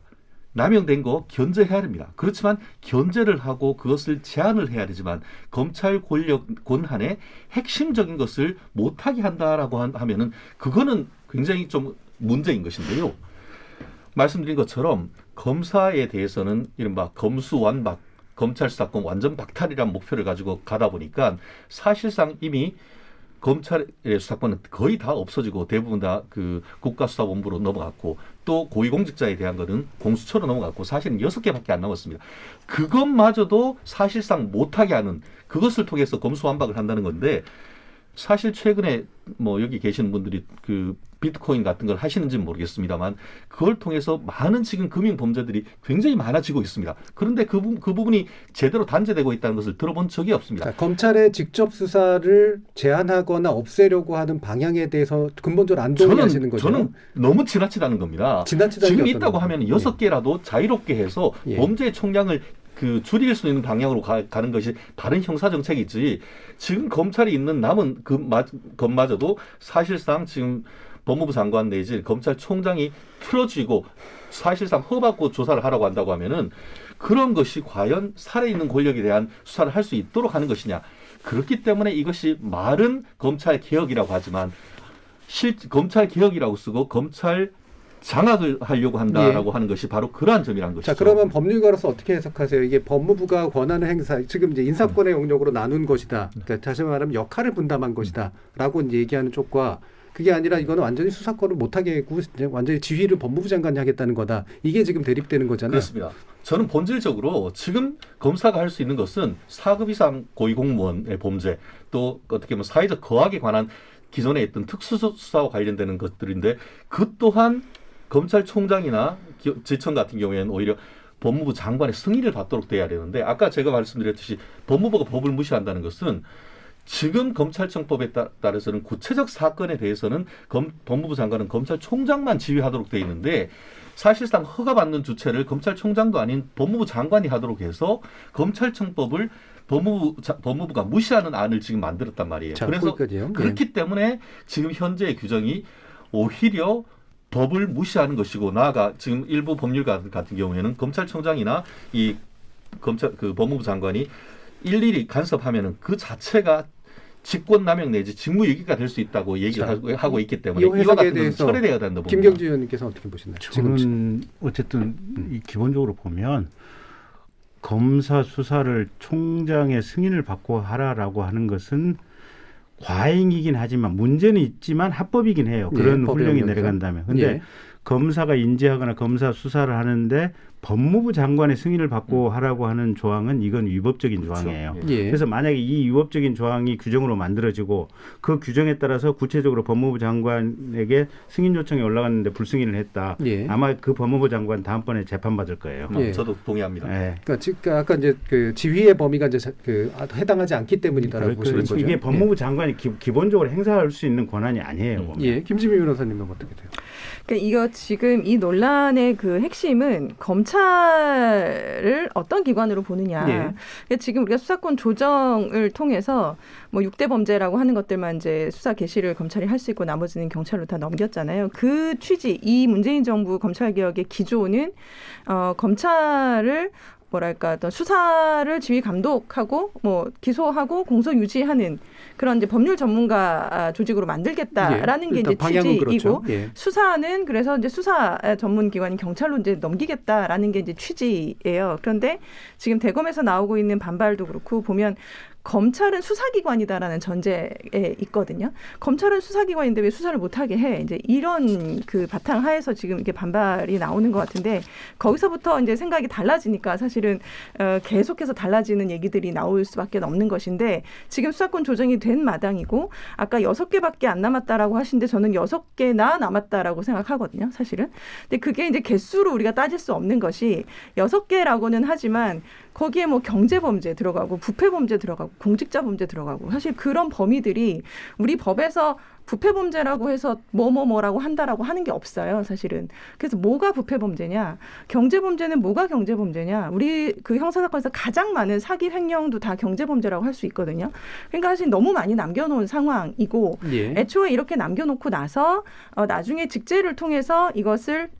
남용된 거 견제해야 됩니다. 그렇지만 견제를 하고 그것을 제한을 해야 되지만 검찰 권력 권한의 핵심적인 것을 못하게 한다라고 하면은 그거는 굉장히 좀 문제인 것인데요. 말씀드린 것처럼 검사에 대해서는 이른바 검수완박, 검찰 수사권 완전 박탈이라는 목표를 가지고 가다 보니까 사실상 이미 검찰의 수사권은 거의 다 없어지고 대부분 다 그 국가수사본부로 넘어갔고 또 고위공직자에 대한 거는 공수처로 넘어갔고 사실은 6개밖에 안 남았습니다. 그것마저도 사실상 못하게 하는 그것을 통해서 검수완박을 한다는 건데 사실 최근에 뭐 여기 계시는 분들이 그 비트코인 같은 걸 하시는지는 모르겠습니다만 그걸 통해서 많은 지금 금융 범죄들이 굉장히 많아지고 있습니다. 그런데 그 부분이 제대로 단죄되고 있다는 것을 들어본 적이 없습니다. 그러니까 검찰의 직접 수사를 제한하거나 없애려고 하는 방향에 대해서 근본적으로 안 동의하시는 거죠? 저는 너무 지나치다는 겁니다. 지금 있다고 하면 6개라도 자유롭게 해서 범죄의 총량을 그 줄일 수 있는 방향으로 가는 것이 바른 형사 정책이지. 지금 검찰이 있는 남은 것마저도 사실상 지금 법무부 장관 내지 검찰총장이 틀어쥐고 사실상 허받고 조사를 하라고 한다고 하면은 그런 것이 과연 살아있는 권력에 대한 수사를 할 수 있도록 하는 것이냐. 그렇기 때문에 이것이 말은 검찰 개혁이라고 하지만 검찰 개혁이라고 쓰고 검찰 장악을 하려고 한다라고 하는 것이 바로 그러한 점이라는 것이죠. 자, 그러면 법률가로서 어떻게 해석하세요? 이게 법무부가 권한을 행사, 지금 이제 인사권의 영역으로 나눈 것이다. 그러니까 다시 말하면 역할을 분담한 것이다라고 이제 얘기하는 쪽과 그게 아니라 이거는 완전히 수사권을 못하게 하고 완전히 지휘를 법무부 장관이 하겠다는 거다. 이게 지금 대립되는 거잖아요. 그렇습니다. 저는 본질적으로 지금 검사가 할 수 있는 것은 4급 이상 고위공무원의 범죄 또 어떻게 보면 사회적 거악에 관한 기존에 있던 특수수사와 관련되는 것들인데 그 또한 검찰총장이나 지청 같은 경우에는 오히려 법무부 장관의 승인을 받도록 돼야 되는데 아까 제가 말씀드렸듯이 법무부가 법을 무시한다는 것은 지금 검찰청법에 따라서는 구체적 사건에 대해서는 법무부 장관은 검찰총장만 지휘하도록 돼 있는데 사실상 허가받는 주체를 검찰총장도 아닌 법무부 장관이 하도록 해서 검찰청법을 법무부가 무시하는 안을 지금 만들었단 말이에요. 자, 그래서 거기까지요. 그렇기 때문에 지금 현재의 규정이 오히려 법을 무시하는 것이고 나아가 지금 일부 법률가 같은 경우에는 검찰총장이나 이 법무부 장관이 일일이 간섭하면은 그 자체가 직권남용 내지 직무유기가 될 수 있다고 얘기를 하고 있기 때문에 이와 같은 것은 철회되어야 된다고 봅니다. 김경주 의원님께서 어떻게 보시나요? 저는 어쨌든 기본적으로 보면 검사 수사를 총장의 승인을 받고 하라라고 하는 것은 과잉이긴 하지만 문제는 있지만 합법이긴 해요. 그런 훈령이 내려간다면. 근데 검사가 인지하거나 검사 수사를 하는데 법무부 장관의 승인을 받고 하라고 하는 조항은 이건 위법적인 조항이에요. 그래서 만약에 이 위법적인 조항이 규정으로 만들어지고 그 규정에 따라서 구체적으로 법무부 장관에게 승인 요청이 올라갔는데 불승인을 했다. 아마 그 법무부 장관 다음번에 재판받을 거예요. 저도 동의합니다. 그러니까 아까 이제 그 지휘의 범위가 이제 해당하지 않기 때문이다라고 보시는 거죠. 이게 법무부 장관이 기본적으로 행사할 수 있는 권한이 아니에요. 김지미 변호사님은 어떻게 돼요? 그러니까 이거 지금 이 논란의 그 핵심은 검찰을 어떤 기관으로 보느냐. 그러니까 지금 우리가 수사권 조정을 통해서 뭐 6대 범죄라고 하는 것들만 이제 수사 개시를 검찰이 할 수 있고 나머지는 경찰로 다 넘겼잖아요. 그 취지, 이 문재인 정부 검찰개혁의 기조는 검찰을 뭐랄까 어떤 수사를 지휘 감독하고 뭐 기소하고 공소 유지하는 그런 이제 법률 전문가 조직으로 만들겠다라는 게 이제 취지이고 그렇죠. 수사는 그래서 이제 수사 전문 기관인 경찰로 이제 넘기겠다라는 게 이제 취지예요. 그런데 지금 대검에서 나오고 있는 반발도 그렇고 보면 검찰은 수사기관이다라는 전제에 있거든요. 검찰은 수사기관인데 왜 수사를 못하게 해? 이제 이런 그 바탕 하에서 지금 이렇게 반발이 나오는 것 같은데 거기서부터 이제 생각이 달라지니까 사실은 계속해서 달라지는 얘기들이 나올 수밖에 없는 것인데 지금 수사권 조정이 된 마당이고 아까 6개밖에 안 남았다라고 하시는데 저는 6개나 남았다라고 생각하거든요. 사실은. 근데 그게 이제 개수로 우리가 따질 수 없는 것이 6개라고는 하지만 거기에 뭐 경제범죄 들어가고 부패범죄 들어가고 공직자범죄 들어가고 사실 그런 범위들이 우리 법에서 부패범죄라고 해서 뭐라고 한다라고 하는 게 없어요, 사실은. 그래서 뭐가 부패범죄냐, 경제범죄는 뭐가 경제범죄냐, 우리 그 형사사건에서 가장 많은 사기 횡령도 다 경제범죄라고 할 수 있거든요. 그러니까 사실 너무 많이 남겨놓은 상황이고 애초에 이렇게 남겨놓고 나서 나중에 직제를 통해서 이것을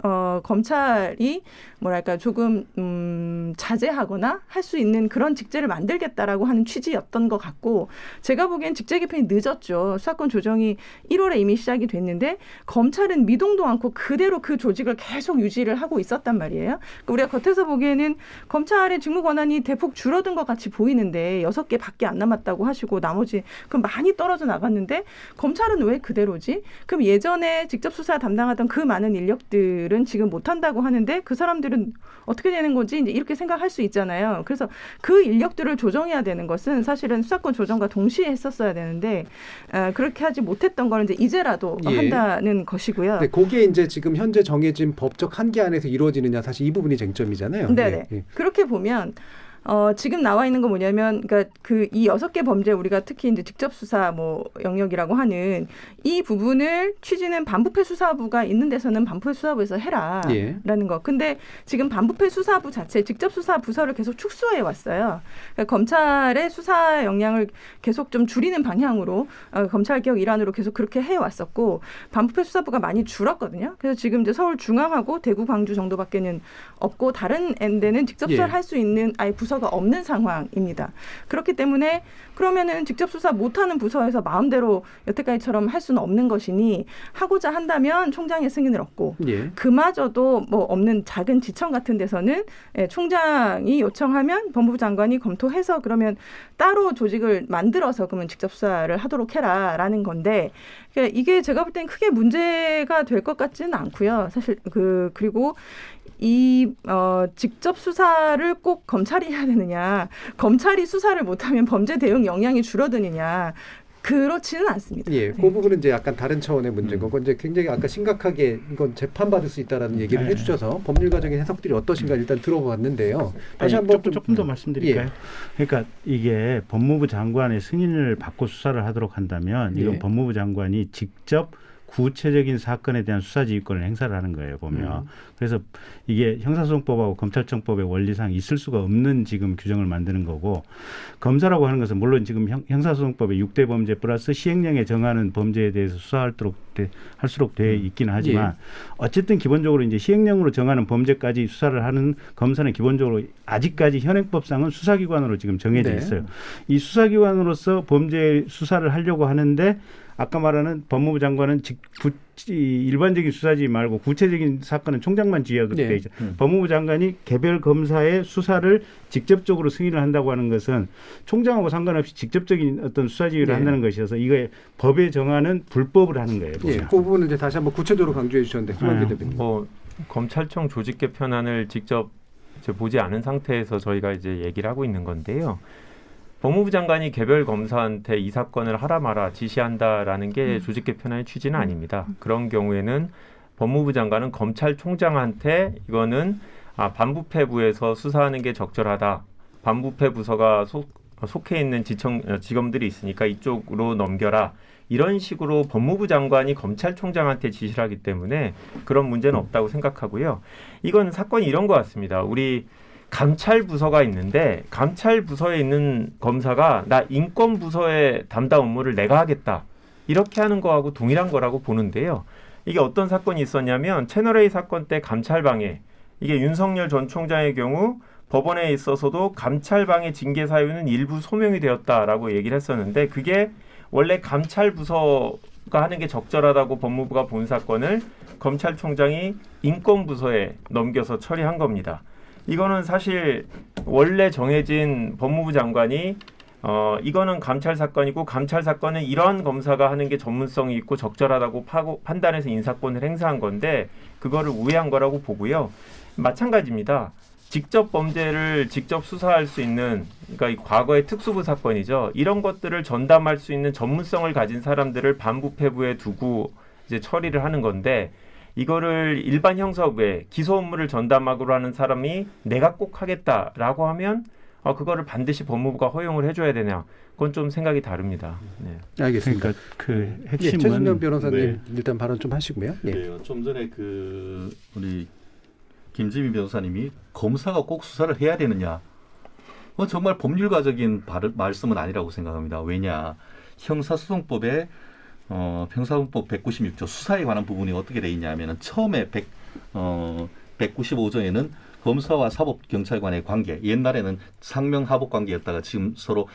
검찰이 뭐랄까 조금 자제하거나 할 수 있는 그런 직제를 만들겠다라고 하는 취지였던 것 같고 제가 보기엔 직제 개편이 늦었죠. 수사권 조정이 1월에 이미 시작이 됐는데 검찰은 미동도 않고 그대로 그 조직을 계속 유지를 하고 있었단 말이에요. 그러니까 우리가 겉에서 보기에는 검찰의 직무 권한이 대폭 줄어든 것 같이 보이는데 6개밖에 안 남았다고 하시고 나머지 그럼 많이 떨어져 나갔는데 검찰은 왜 그대로지? 그럼 예전에 직접 수사 담당하던 그 많은 인력들은 지금 못한다고 하는데 그 사람들은 어떻게 되는 건지 이제 이렇게 생각할 수 있잖아요. 그래서 그 인력들을 조정해야 되는 것은 사실은 수사권 조정과 동시에 했었어야 되는데 그렇게 하지 못했던 걸 이제라도 한다는 것이고요. 네, 거기에 이제 지금 현재 정해진 법적 한계 안에서 이루어지느냐 사실 이 부분이 쟁점이잖아요. 네. 그렇게 보면 지금 나와 있는 건 뭐냐면, 그러니까 이 6개 범죄 우리가 특히 이제 직접 수사 영역이라고 하는 이 부분을 취지는 반부패 수사부가 있는 데서는 반부패 수사부에서 해라라는 거. 근데 지금 반부패 수사부 자체 직접 수사 부서를 계속 축소해 왔어요. 그러니까 검찰의 수사 역량을 계속 좀 줄이는 방향으로 검찰 개혁 일환으로 계속 그렇게 해 왔었고 반부패 수사부가 많이 줄었거든요. 그래서 지금 이제 서울 중앙하고 대구 광주 정도밖에는 없고 다른 데는 직접 수사를 할 수 있는 아예 부서가 없는 상황입니다. 그렇기 때문에 그러면은 직접 수사 못하는 부서에서 마음대로 여태까지처럼 할 수는 없는 것이니 하고자 한다면 총장의 승인을 얻고 그마저도 없는 작은 지청 같은 데서는 총장이 요청하면 법무부 장관이 검토해서 그러면 따로 조직을 만들어서 그러면 직접 수사를 하도록 해라라는 건데 그러니까 이게 제가 볼 땐 크게 문제가 될 것 같지는 않고요. 사실 그리고 이 직접 수사를 꼭 검찰이 해야 되느냐, 검찰이 수사를 못하면 범죄 대응 역량이 줄어드느냐, 그렇지는 않습니다. 그 부분은 이제 약간 다른 차원의 문제인 거고 이제 굉장히 아까 심각하게 이건 재판받을 수 있다라는 얘기를 해주셔서 법률가적인 해석들이 어떠신가 일단 들어봤는데요. 다시 한번 조금 더 말씀드릴까요? 그러니까 이게 법무부 장관의 승인을 받고 수사를 하도록 한다면 이건 법무부 장관이 직접 구체적인 사건에 대한 수사지휘권을 행사를 하는 거예요, 보면. 그래서 이게 형사소송법하고 검찰청법의 원리상 있을 수가 없는 지금 규정을 만드는 거고 검사라고 하는 것은 물론 지금 형사소송법의 6대 범죄 플러스 시행령에 정하는 범죄에 대해서 할수록 돼 있기는 하지만 어쨌든 기본적으로 이제 시행령으로 정하는 범죄까지 수사를 하는 검사는 기본적으로 아직까지 현행법상은 수사기관으로 지금 정해져 있어요. 이 수사기관으로서 범죄 수사를 하려고 하는데 아까 말하는 법무부 장관은 일반적인 수사지 말고 구체적인 사건은 총장만 지휘하도록 되어 있죠. 법무부 장관이 개별 검사의 수사를 직접적으로 승인을 한다고 하는 것은 총장하고 상관없이 직접적인 어떤 수사 지휘를 한다는 것이어서 이거에 법에 정하는 불법을 하는 거예요. 그 부분을 이제 다시 한번 구체적으로 강조해 주셨는데 김한길 대표님. 검찰청 조직 개편안을 직접 보지 않은 상태에서 저희가 이제 얘기를 하고 있는 건데요. 법무부 장관이 개별 검사한테 이 사건을 하라 마라 지시한다라는 게 조직 개편안의 취지는 아닙니다. 그런 경우에는 법무부 장관은 검찰총장한테 이거는 반부패부에서 수사하는 게 적절하다. 반부패 부서가 속해 있는 지검들이 있으니까 이쪽으로 넘겨라. 이런 식으로 법무부 장관이 검찰총장한테 지시를 하기 때문에 그런 문제는 없다고 생각하고요. 이건 사건이 이런 것 같습니다. 우리 감찰부서가 있는데 감찰부서에 있는 검사가 나 인권부서의 담당 업무를 내가 하겠다. 이렇게 하는 거하고 동일한 거라고 보는데요. 이게 어떤 사건이 있었냐면 채널A 사건 때 감찰방해. 이게 윤석열 전 총장의 경우 법원에 있어서도 감찰방해 징계 사유는 일부 소명이 되었다라고 얘기를 했었는데 그게 원래 감찰부서가 하는 게 적절하다고 법무부가 본 사건을 검찰총장이 인권부서에 넘겨서 처리한 겁니다. 이거는 사실 원래 정해진 법무부 장관이 이거는 감찰 사건이고 감찰 사건은 이러한 검사가 하는 게 전문성이 있고 적절하다고 판단해서 인사권을 행사한 건데 그거를 우회한 거라고 보고요. 마찬가지입니다. 직접 범죄를 직접 수사할 수 있는 그러니까 이 과거의 특수부 사건이죠. 이런 것들을 전담할 수 있는 전문성을 가진 사람들을 반부패부에 두고 이제 처리를 하는 건데 이거를 일반 형사부에 기소 업무를 전담하고 하는 사람이 내가 꼭 하겠다라고 하면 그거를 반드시 법무부가 허용을 해줘야 되냐? 그건 좀 생각이 다릅니다. 네. 알겠습니다. 그러니까 그 핵심은 최준영 변호사님 네. 일단 발언 좀 하시고요. 예. 네, 좀 전에 그 우리 김지민 변호사님이 검사가 꼭 수사를 해야 되느냐? 정말 법률가적인 말씀은 아니라고 생각합니다. 왜냐? 형사소송법에 형사소송법 196조 수사에 관한 부분이 어떻게 돼 있냐면은 처음에 195조에는 검사와 사법경찰관의 관계, 옛날에는 상명하복 관계였다가 지금 서로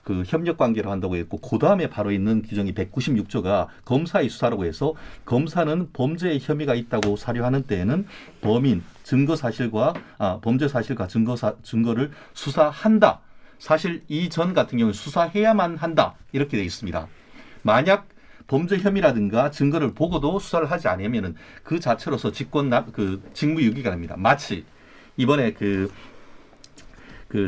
그 협력 관계로 한다고 했고 그 다음에 바로 있는 규정이 196조가 검사의 수사라고 해서 검사는 범죄의 혐의가 있다고 사료하는 때에는 범인, 증거 사실과 범죄 사실과 증거를 수사한다. 사실 이전 같은 경우는 수사해야만 한다. 이렇게 되어 있습니다. 만약 범죄 혐의라든가 증거를 보고도 수사를 하지 않으면은 그 자체로서 직무유기가 됩니다. 마치 이번에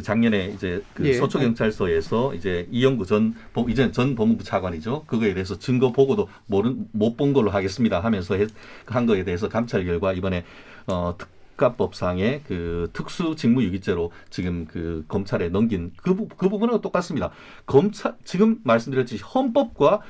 작년에 이제 서초경찰서에서 이제 이영구 전 법무부 차관이죠. 그거에 대해서 증거 보고도 못 본 걸로 하겠습니다 하면서 한 거에 대해서 감찰 결과 이번에 특가법상의 그 특수 직무유기죄로 지금 그 검찰에 넘긴 그 부분하고 똑같습니다. 지금 말씀드렸듯이 헌법과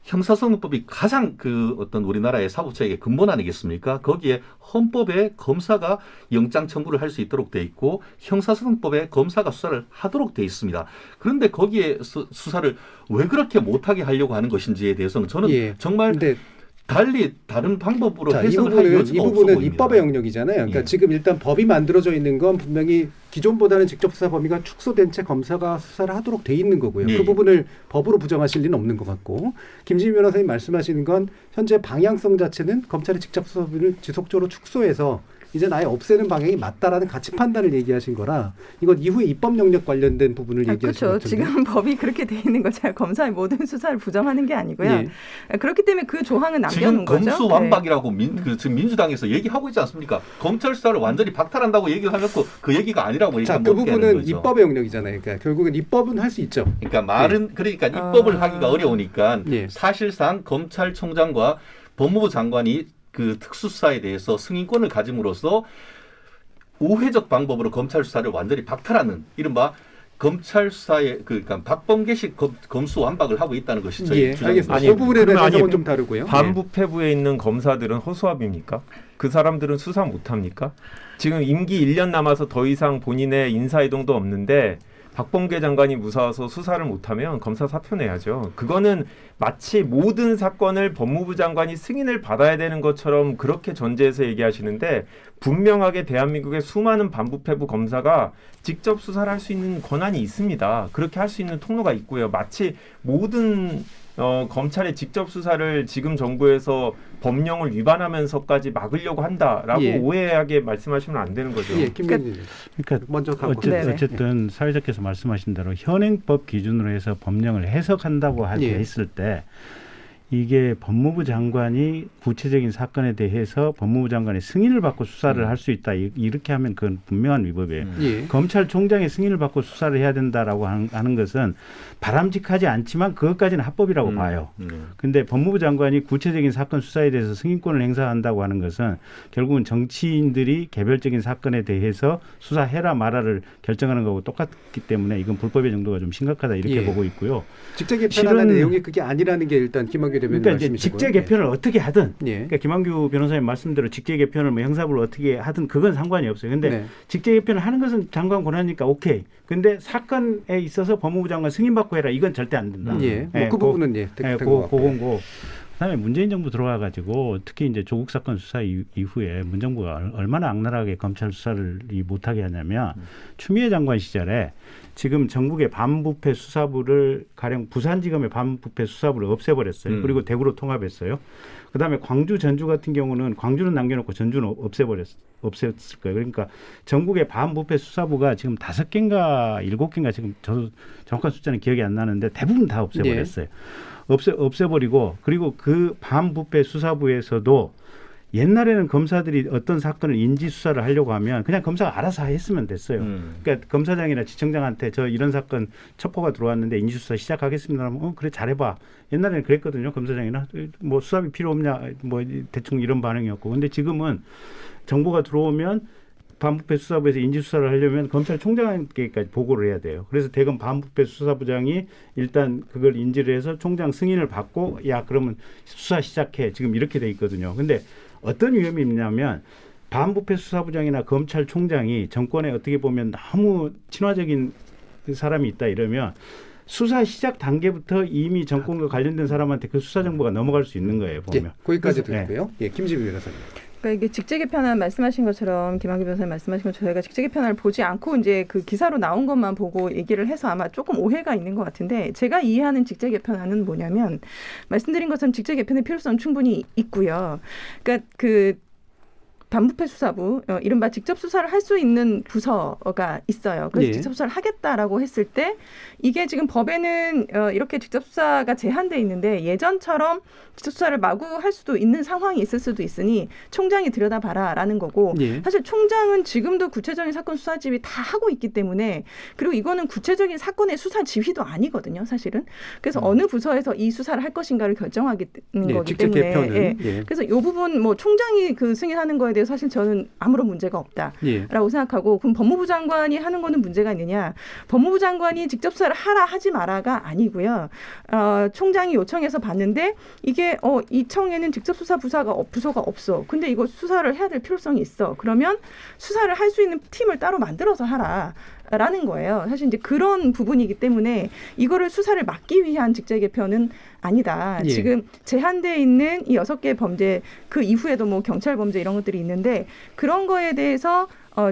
형사소송법이 가장 어떤 우리나라의 사법체계의 근본 아니겠습니까? 거기에 헌법에 검사가 영장 청구를 할 수 있도록 돼 있고 형사소송법에 검사가 수사를 하도록 돼 있습니다. 그런데 거기에 수사를 왜 그렇게 못하게 하려고 하는 것인지에 대해서는 저는 정말 달리 다른 방법으로 해석을 할 여지가 없어 보입니다. 이 부분은 입법의 영역이잖아요. 그러니까 지금 일단 법이 만들어져 있는 건 분명히 기존보다는 직접 수사 범위가 축소된 채 검사가 수사를 하도록 돼 있는 거고요. 그 부분을 법으로 부정하실 리는 없는 것 같고 김지민 변호사님 말씀하시는 건 현재 방향성 자체는 검찰의 직접 수사 범위를 지속적으로 축소해서 이제 아예 없애는 방향이 맞다라는 가치 판단을 얘기하신 거라 이건 이후에 입법 영역 관련된 부분을 얘기하신 것 같은데. 그렇죠. 지금 법이 그렇게 돼 있는 거죠. 검사의 모든 수사를 부정하는 게 아니고요. 그렇기 때문에 그 조항은 남겨놓은 거죠. 지금 검수완박이라고 지금 민주당에서 얘기하고 있지 않습니까? 검찰 수사를 완전히 박탈한다고 얘기를 하면서 그 얘기가 아니라고 얘기하면 그 부분은 입법의 영역이잖아요. 그러니까 결국은 입법은 할 수 있죠. 그러니까 말은 그러니까 입법을 하기가 어려우니까 사실상 검찰총장과 법무부 장관이 그 특수수사에 대해서 승인권을 가짐으로써 우회적 방법으로 검찰 수사를 완전히 박탈하는 이른바 검찰 수사의 그러니까 박범계식 검수 완박을 하고 있다는 것이 저희 주장입니다. 알겠습니다. 그 부분에 대해서는 좀 다르고요. 반부패부에 있는 검사들은 허수아비입니까? 그 사람들은 수사 못합니까? 지금 임기 1년 남아서 더 이상 본인의 인사이동도 없는데 박범계 장관이 무서워서 수사를 못하면 검사 사표 내야죠. 그거는 마치 모든 사건을 법무부 장관이 승인을 받아야 되는 것처럼 그렇게 전제해서 얘기하시는데 분명하게 대한민국의 수많은 반부패부 검사가 직접 수사를 할 수 있는 권한이 있습니다. 그렇게 할 수 있는 통로가 있고요. 마치 모든 검찰의 직접 수사를 지금 정부에서 법령을 위반하면서까지 막으려고 한다라고 오해하게 말씀하시면 안 되는 거죠. 그러니까 먼저 어쨌든 사회자께서 말씀하신 대로 현행법 기준으로 해서 법령을 해석한다고 했을 때 이게 법무부 장관이 구체적인 사건에 대해서 법무부 장관의 승인을 받고 수사를 할 수 있다. 이렇게 하면 그건 분명한 위법이에요. 검찰총장의 승인을 받고 수사를 해야 된다라고 하는 것은 바람직하지 않지만 그것까지는 합법이라고 봐요. 그런데 법무부 장관이 구체적인 사건 수사에 대해서 승인권을 행사한다고 하는 것은 결국은 정치인들이 개별적인 사건에 대해서 수사해라 마라를 결정하는 거하고 똑같기 때문에 이건 불법의 정도가 좀 심각하다 이렇게 보고 있고요. 직접 개편하는 내용이 그게 아니라는 게 일단 김한규 대변인 그러니까 이제 직제 개편을 어떻게 하든 그러니까 김한규 변호사님 말씀대로 직제 개편을 뭐 형사부를 어떻게 하든 그건 상관이 없어요. 근데 직제 개편을 하는 것은 장관 권한이니까 오케이. 근데 사건에 있어서 법무부 장관 승인받고 해라. 이건 절대 안 된다. 그 부분은 그건고. 그다음에 문재인 정부 들어와가지고 특히 이제 조국 사건 수사 이후에 문 정부가 얼마나 악랄하게 검찰 수사를 못하게 하냐면 추미애 장관 시절에 지금 전국의 반부패 수사부를 가령 부산지검의 반부패 수사부를 없애버렸어요. 그리고 대구로 통합했어요. 그다음에 광주, 전주 같은 경우는 광주는 남겨놓고 전주는 없앴을 거예요. 그러니까 전국의 반부패 수사부가 지금 5개인가 7개인가 지금 저도 정확한 숫자는 기억이 안 나는데 대부분 다 없애버렸어요. 없애버리고 그리고 그 반부패 수사부에서도 옛날에는 검사들이 어떤 사건을 인지 수사를 하려고 하면 그냥 검사가 알아서 했으면 됐어요. 그러니까 검사장이나 지청장한테 저 이런 사건 첩보가 들어왔는데 인지 수사 시작하겠습니다. 하면 그래 잘해봐. 옛날에는 그랬거든요. 검사장이나 뭐 수사비 필요 없냐 뭐 대충 이런 반응이었고. 근데 지금은 정보가 들어오면 반부패 수사부에서 인지 수사를 하려면 검찰총장에게까지 보고를 해야 돼요. 그래서 대검 반부패 수사부장이 일단 그걸 인지를 해서 총장 승인을 받고 야 그러면 수사 시작해. 지금 이렇게 돼 있거든요. 근데 어떤 위험이 있냐면 반부패 수사부장이나 검찰총장이 정권에 어떻게 보면 너무 친화적인 사람이 있다 이러면 수사 시작 단계부터 이미 정권과 관련된 사람한테 그 수사 정보가 넘어갈 수 있는 거예요. 보면. 예, 거기까지 듣고요. 예, 김지미 변호사님. 그러니까 이게 직제 개편안 말씀하신 것처럼 김학의 변호사님 말씀하신 것처럼 저희가 직제 개편안을 보지 않고 이제 그 기사로 나온 것만 보고 얘기를 해서 아마 조금 오해가 있는 것 같은데 제가 이해하는 직제 개편안은 뭐냐면 말씀드린 것처럼 직제 개편의 필요성 충분히 있고요. 그러니까 그 반부패 수사부, 이른바 직접 수사를 할 수 있는 부서가 있어요. 그래서 직접 수사를 하겠다라고 했을 때 이게 지금 법에는 이렇게 직접 수사가 제한돼 있는데 예전처럼 직접 수사를 마구 할 수도 있는 상황이 있을 수도 있으니 총장이 들여다봐라라는 거고 사실 총장은 지금도 구체적인 사건 수사 지휘 다 하고 있기 때문에 그리고 이거는 구체적인 사건의 수사 지휘도 아니거든요. 사실은. 그래서 어느 부서에서 이 수사를 할 것인가를 결정하기 거기 때문에 그래서 이 부분 뭐 총장이 그 승인하는 거에 대해서 사실 저는 아무런 문제가 없다라고 생각하고 그럼 법무부 장관이 하는 거는 문제가 있느냐? 법무부 장관이 직접 수사를 하라 하지 마라가 아니고요. 총장이 요청해서 봤는데 이게 이 청에는 직접 수사 부서가 없어. 근데 이거 수사를 해야 될 필요성이 있어. 그러면 수사를 할 수 있는 팀을 따로 만들어서 하라. 라는 거예요. 사실 이제 그런 부분이기 때문에 이거를 수사를 막기 위한 직제 개편은 아니다. 지금 제한되어 있는 이 6개의 범죄 그 이후에도 뭐 경찰 범죄 이런 것들이 있는데 그런 거에 대해서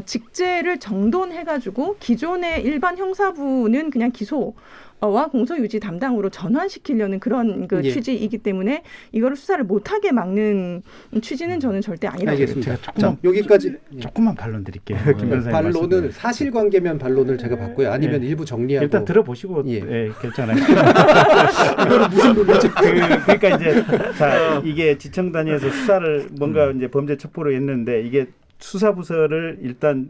직제를 정돈해가지고 기존의 일반 형사부는 그냥 기소와 공소유지 담당으로 전환시키려는 그런 그 취지이기 때문에 이거를 수사를 못하게 막는 취지는 저는 절대 아니라고 알겠습니다. 여기까지 조금만 반론 드릴게요. 반론은 사실관계면 반론을 제가 받고요. 아니면 일부 정리하고 일단 들어보시고 결정하세요. 이거는 무슨 논리죠? 그러니까 이제 자 이게 지청 단위에서 수사를 뭔가 이제 범죄 첩보로 했는데 이게 수사부서를 일단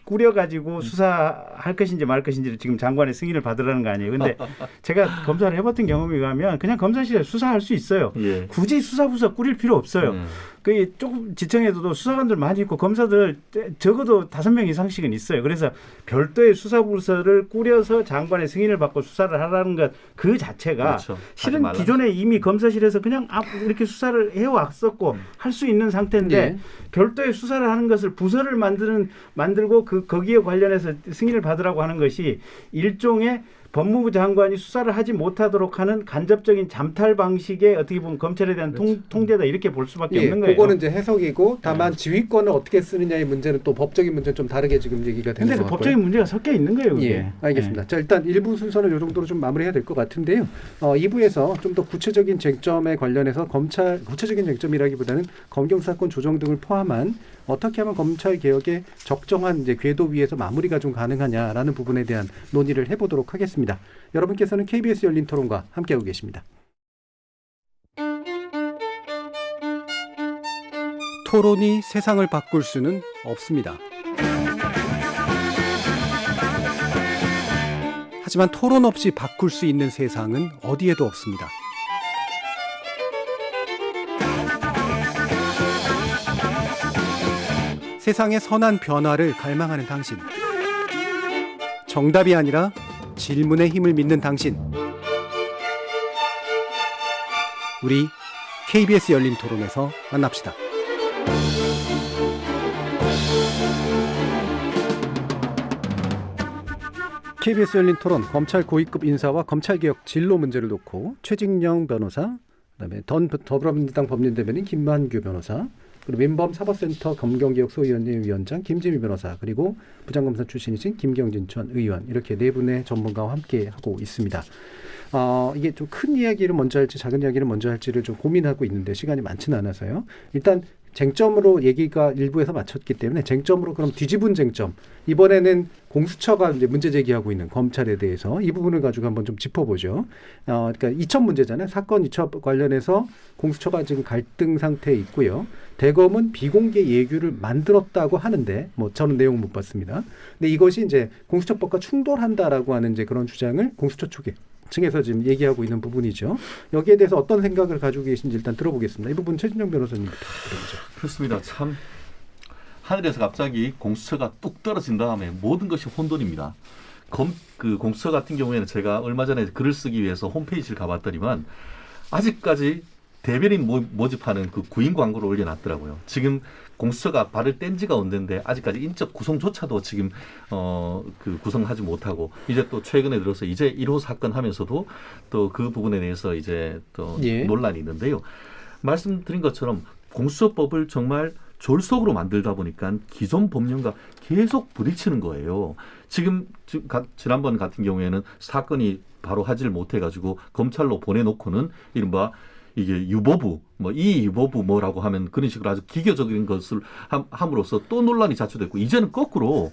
꾸려가지고 수사할 것인지 말 것인지를 지금 장관의 승인을 받으라는 거 아니에요. 근데 제가 검사를 해봤던 경험에 의하면 그냥 검사실에 수사할 수 있어요. 굳이 수사부서 꾸릴 필요 없어요. 그 조금 지청에도 수사관들 많이 있고 검사들 적어도 5명 이상씩은 있어요. 그래서 별도의 수사부서를 꾸려서 장관의 승인을 받고 수사를 하라는 것 그 자체가 실은 기존에 이미 검사실에서 그냥 이렇게 수사를 해왔었고 할 수 있는 상태인데 별도의 수사를 하는 것을 부서를 만들고 거기에 관련해서 승인을 받으라고 하는 것이 일종의 법무부 장관이 수사를 하지 못하도록 하는 간접적인 잠탈 방식의 어떻게 보면 검찰에 대한 통제다 이렇게 볼 수밖에 없는 거예요. 그거는 이제 해석이고 다만 지휘권을 어떻게 쓰느냐의 문제는 또 법적인 문제는 좀 다르게 지금 얘기가 되는 것 같고요. 근데 법적인 문제가 섞여 있는 거예요. 그게. 알겠습니다. 자 일단 1부 순서는 이 정도로 좀 마무리해야 될 것 같은데요. 2부에서 좀 더 구체적인 쟁점에 관련해서 구체적인 쟁점이라기보다는 검경수사권 조정 등을 포함한 어떻게 하면 검찰 개혁의 적정한 이제 궤도 위에서 마무리가 좀 가능하냐라는 부분에 대한 논의를 해보도록 하겠습니다. 여러분께서는 KBS 열린 토론과 함께하고 계십니다. 토론이 세상을 바꿀 수는 없습니다. 하지만 토론 없이 바꿀 수 있는 세상은 어디에도 없습니다. 세상의 선한 변화를 갈망하는 당신. 정답이 아니라 질문의 힘을 믿는 당신. 우리 KBS 열린 토론에서 만납시다. KBS 열린 토론 검찰 고위급 인사와 검찰개혁 진로 문제를 놓고 최진영 변호사, 그다음에 더불어민주당 법률대변인 김만규 변호사, 그리고 민범 사법센터 검경개혁 소위원회 위원장 김지미 변호사, 그리고 부장검사 출신이신 김경진 전 의원, 이렇게 네 분의 전문가와 함께 하고 있습니다. 이게 좀 큰 이야기를 먼저 할지 작은 이야기를 먼저 할지를 좀 고민하고 있는데 시간이 많지는 않아서요. 일단 쟁점으로 얘기가 일부에서 마쳤기 때문에 쟁점으로 그럼 뒤집은 쟁점, 이번에는 공수처가 이제 문제 제기하고 있는 검찰에 대해서 이 부분을 가지고 한번 좀 짚어보죠. 그러니까 이첩 문제잖아요. 사건 이첩 관련해서 공수처가 지금 갈등 상태에 있고요. 대검은 비공개 예규를 만들었다고 하는데, 뭐 저는 내용 못 봤습니다. 근데 이것이 이제 공수처법과 충돌한다라고 하는 이제 그런 주장을 공수처 측에서 지금 얘기하고 있는 부분이죠. 여기에 대해서 어떤 생각을 가지고 계신지 일단 들어보겠습니다. 이 부분 최진영 변호사님부터 들어보죠. 그렇습니다. 참 하늘에서 갑자기 공수처가 뚝 떨어진 다음에 모든 것이 혼돈입니다. 그 공수처 같은 경우에는 제가 얼마 전에 글을 쓰기 위해서 홈페이지를 가봤더니만 아직까지 대변인 모집하는 그 구인 광고를 올려놨더라고요. 지금 공수처가 발을 뗀 지가 언젠데 아직까지 인적 구성조차도 지금 그 구성하지 못하고, 이제 또 최근에 들어서 이제 1호 사건 하면서도 또 그 부분에 대해서 이제 또 논란이 있는데요. 말씀드린 것처럼 공수처법을 정말 졸속으로 만들다 보니까 기존 법령과 계속 부딪히는 거예요. 지금 지난번 같은 경우에는 사건이 바로 하지를 못해가지고 검찰로 보내놓고는 이른바 이게 유보부, 이 유보부 뭐라고 하면 그런 식으로 아주 기교적인 것을 함으로써 또 논란이 자초됐고, 이제는 거꾸로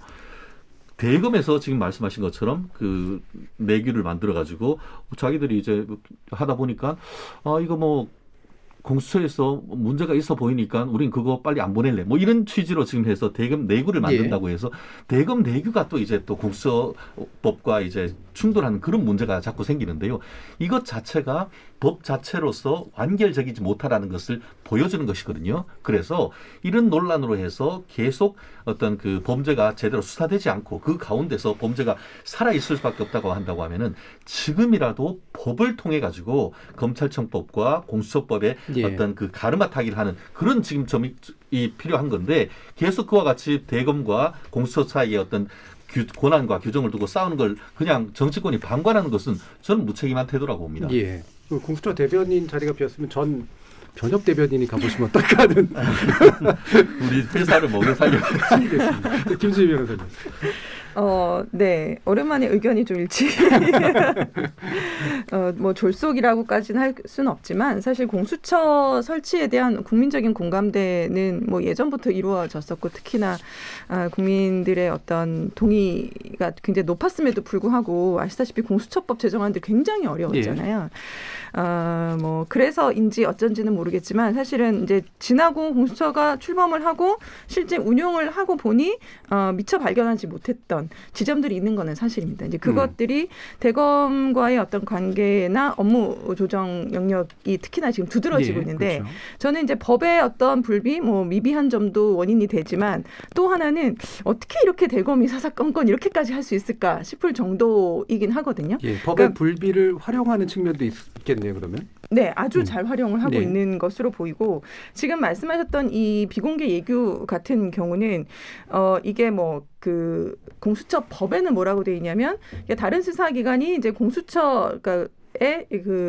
대검에서 지금 말씀하신 것처럼 그 내규를 만들어가지고 자기들이 이제 하다 보니까 이거 뭐 공수처에서 문제가 있어 보이니까 우린 그거 빨리 안 보낼래. 뭐 이런 취지로 지금 해서 대검 내규를 만든다고 해서 대검 내규가 또 이제 또 공수처법과 이제 충돌하는 그런 문제가 자꾸 생기는데요. 이것 자체가 법 자체로서 완결적이지 못하다는 것을 보여주는 것이거든요. 그래서 이런 논란으로 해서 계속 어떤 그 범죄가 제대로 수사되지 않고 그 가운데서 범죄가 살아있을 수밖에 없다고 한다고 하면은 지금이라도 법을 통해 가지고 검찰청법과 공수처법의 어떤 그 가르마타기를 하는 그런 지금 점이 필요한 건데, 계속 그와 같이 대검과 공수처 사이의 어떤 권한과 규정을 두고 싸우는 걸 그냥 정치권이 방관하는 것은 저는 무책임한 태도라고 봅니다. 예. 공수처 대변인 자리가 비었으면 전 변협 대변인이 가보시면 어떨까 하는 우리 회사를 먹여 살려고 알겠습니다. 김수희 변호사님. 네. 오랜만에 의견이 좀 일치. 뭐 졸속이라고까지는 할 수는 없지만 사실 공수처 설치에 대한 국민적인 공감대는 뭐 예전부터 이루어졌었고, 특히나 국민들의 어떤 동의가 굉장히 높았음에도 불구하고 아시다시피 공수처법 제정하는데 굉장히 어려웠잖아요. 뭐 그래서인지 어쩐지는 모르겠지만 사실은 이제 지나고 공수처가 출범을 하고 실제 운용을 하고 보니 미처 발견하지 못했던 지점들이 있는 거는 사실입니다. 이제 그것들이 대검과의 어떤 관계나 업무 조정 영역이 특히나 지금 두드러지고 있는데, 그렇죠. 저는 이제 법의 어떤 불비, 뭐 미비한 점도 원인이 되지만 또 하나는 어떻게 이렇게 대검이 사사건건 이렇게까지 할 수 있을까 싶을 정도이긴 하거든요. 법의 그러니까, 불비를 활용하는 측면도 있겠네요, 그러면. 네, 아주 잘 활용을 하고 네. 있는 것으로 보이고, 지금 말씀하셨던 이 비공개 예규 같은 경우는 이게 뭐 그 공수처 법에는 뭐라고 돼 있냐면, 다른 수사기관이 이제 공수처 그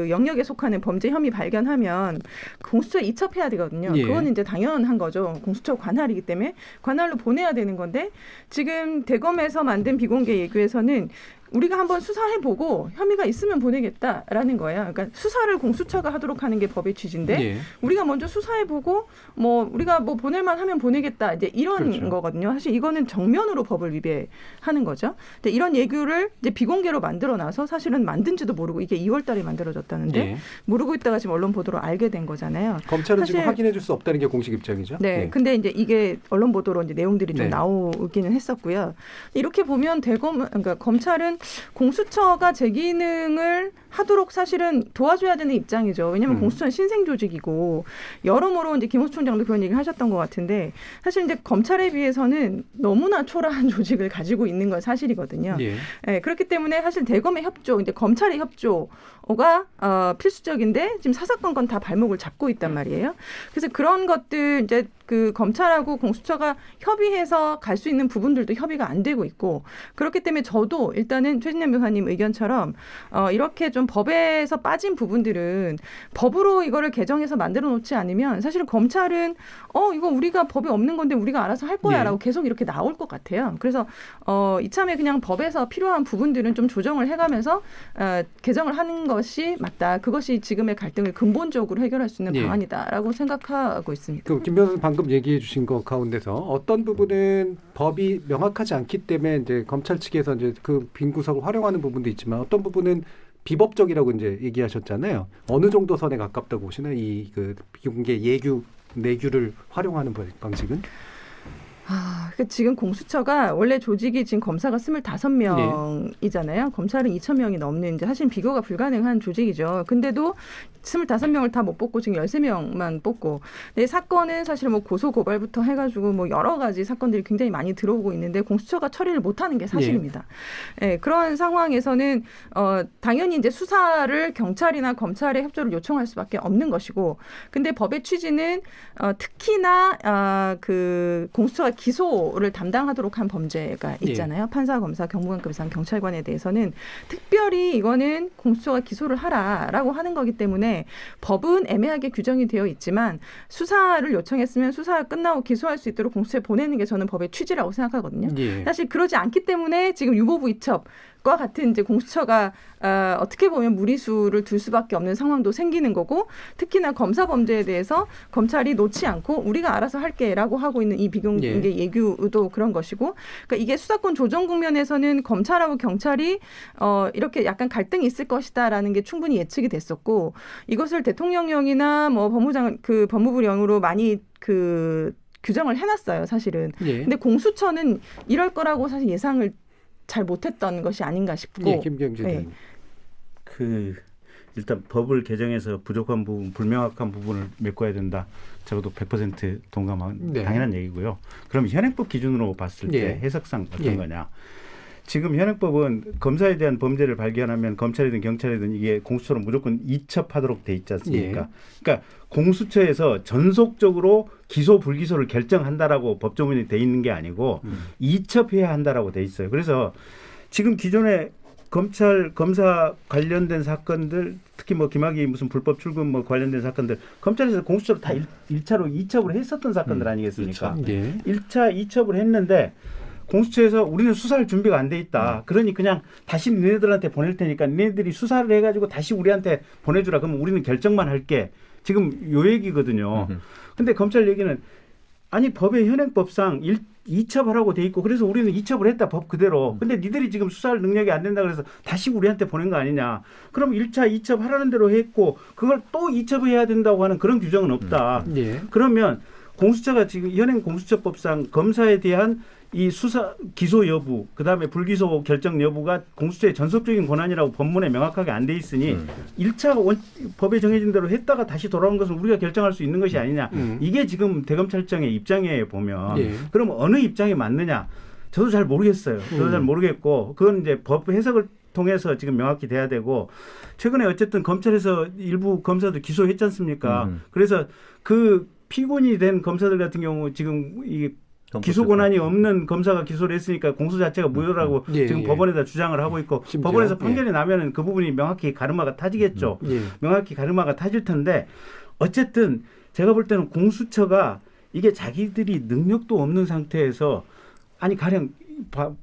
영역에 속하는 범죄 혐의 발견하면 공수처에 이첩해야 되거든요. 그건 이제 당연한 거죠. 공수처 관할이기 때문에 관할로 보내야 되는 건데, 지금 대검에서 만든 비공개 예규에서는 우리가 한번 수사해보고 혐의가 있으면 보내겠다라는 거예요. 그러니까 수사를 공수처가 하도록 하는 게 법의 취지인데 우리가 먼저 수사해보고 뭐 우리가 뭐 보낼만 하면 보내겠다, 이제 이런 거거든요. 사실 이거는 정면으로 법을 위배하는 거죠. 근데 이런 예규를 이제 비공개로 만들어놔서 사실은 만든지도 모르고, 이게 2월달에 만들어졌다는데 모르고 있다가 지금 언론 보도로 알게 된 거잖아요. 검찰은 지금 확인해줄 수 없다는 게 공식 입장이죠. 네. 근데 이제 이게 언론 보도로 이제 내용들이 좀 나오기는 했었고요. 이렇게 보면 그러니까 검찰은 공수처가 제 기능을 하도록 사실은 도와줘야 되는 입장이죠. 왜냐하면 공수처는 신생 조직이고, 여러모로 이제 김호수 총장도 그런 얘기를 하셨던 것 같은데, 사실 이제 검찰에 비해서는 너무나 초라한 조직을 가지고 있는 건 사실이거든요. 네, 그렇기 때문에 사실 대검의 협조, 이제 검찰의 협조가 필수적인데 지금 사사건건 다 발목을 잡고 있단 말이에요. 그래서 그런 것들 이제 그 검찰하고 공수처가 협의해서 갈 수 있는 부분들도 협의가 안 되고 있고 그렇기 때문에 저도 일단은 최진녕 변호사님 의견처럼 이렇게 좀 법에서 빠진 부분들은 법으로 이거를 개정해서 만들어 놓지 않으면 사실은 검찰은 이거 우리가 법에 없는 건데 우리가 알아서 할 거야라고 계속 이렇게 나올 것 같아요. 그래서 이참에 그냥 법에서 필요한 부분들은 좀 조정을 해가면서 개정을 하는 것이 맞다. 그것이 지금의 갈등을 근본적으로 해결할 수 있는 방안이다라고 생각하고 있습니다. 김 변호사님 방금 얘기해 주신 것 가운데서 어떤 부분은 법이 명확하지 않기 때문에 이제 검찰 측에서 이제 그 빈 구석을 활용하는 부분도 있지만 어떤 부분은 비법적이라고 이제 얘기하셨잖아요. 어느 정도 선에 가깝다고 보시나요? 이 그 비공개 내규를 활용하는 방식은? 그러니까 지금 공수처가 원래 조직이 지금 검사가 25명이잖아요. 검찰은 2,000명이 넘는 이제 사실 비교가 불가능한 조직이죠. 근데도 25명을 다 못 뽑고 지금 13명만 뽑고. 근데 사건은 사실 뭐 고소 고발부터 해가지고 뭐 여러 가지 사건들이 굉장히 많이 들어오고 있는데 공수처가 처리를 못하는 게 사실입니다. 그런 상황에서는 당연히 이제 수사를 경찰이나 검찰의 협조를 요청할 수밖에 없는 것이고. 근데 법의 취지는 특히나 그 공수처가 기소를 담당하도록 한 범죄가 있잖아요. 판사, 검사, 경무관급 이상 경찰관에 대해서는 특별히 이거는 공수처가 기소를 하라라고 하는 거기 때문에 법은 애매하게 규정이 되어 있지만 수사를 요청했으면 수사가 끝나고 기소할 수 있도록 공수처에 보내는 게 저는 법의 취지라고 생각하거든요. 사실 그러지 않기 때문에 지금 유보부 이첩과 같은 이제 공수처가 어떻게 보면 무리수를 둘 수밖에 없는 상황도 생기는 거고 특히나 검사 범죄에 대해서 검찰이 놓지 않고 우리가 알아서 할게라고 하고 있는 이 비공개 예규도 그런 것이고 그러니까 이게 수사권 조정 국면에서는 검찰하고 경찰이 이렇게 약간 갈등이 있을 것이다라는 게 충분히 예측이 됐었고 이것을 대통령령이나 뭐 법무부령으로 많이 규정을 해놨어요, 사실은. 근데 공수처는 이럴 거라고 사실 예상을 잘 못했던 것이 아닌가 싶고. 김경재 일단 법을 개정해서 부족한 부분, 불명확한 부분을 메꿔야 된다. 적어도 100% 동감한 당연한 얘기고요. 그럼 현행법 기준으로 봤을 때 해석상 어떤 거냐? 지금 현행법은 검사에 대한 범죄를 발견하면 검찰이든 경찰이든 이게 공수처로 무조건 이첩하도록 돼 있지 않습니까? 그러니까 공수처에서 전속적으로 기소 불기소를 결정한다라고 법조문이 돼 있는 게 아니고 이첩해야 한다라고 돼 있어요. 그래서 지금 기존에 검사 관련된 사건들 특히 뭐 김학의 무슨 불법 출금 뭐 관련된 사건들 검찰에서 공수처로 다 1차로 이첩을 했었던 사건들 아니겠습니까? 1차 이첩을 했는데 공수처에서 우리는 수사할 준비가 안 돼 있다. 그러니 그냥 다시 니네들한테 보낼 테니까 니네들이 수사를 해가지고 다시 우리한테 보내주라. 그러면 우리는 결정만 할게. 지금 요 얘기거든요. 근데 검찰 얘기는 아니 법의 현행법상 이첩하라고 돼 있고 그래서 우리는 이첩을 했다 법 그대로. 근데 니들이 지금 수사할 능력이 안 된다 그래서 다시 우리한테 보낸 거 아니냐. 그럼 1차 이첩하라는 대로 했고 그걸 또 이첩해야 된다고 하는 그런 규정은 없다. 그러면 공수처가 지금 현행 공수처법상 검사에 대한 이 수사 기소 여부 그다음에 불기소 결정 여부가 공수처의 전속적인 권한이라고 법문에 명확하게 안 돼 있으니 1차 법에 정해진 대로 했다가 다시 돌아온 것은 우리가 결정할 수 있는 것이 아니냐. 이게 지금 대검찰청의 입장에 보면 그럼 어느 입장이 맞느냐. 저도 잘 모르겠어요. 저도 잘 모르겠고 그건 이제 법 해석을 통해서 지금 명확히 돼야 되고 최근에 어쨌든 검찰에서 일부 검사들 기소했지 않습니까? 그래서 그 피고인이 된 검사들 같은 경우 지금 이 기소 권한이 없는 검사가 기소를 했으니까 공소 자체가 무효라고 지금 법원에다 주장을 하고 있고 법원에서 판결이 나면은 그 부분이 명확히 가르마가 타지겠죠. 명확히 가르마가 타질 텐데 어쨌든 제가 볼 때는 공수처가 이게 자기들이 능력도 없는 상태에서 아니 가령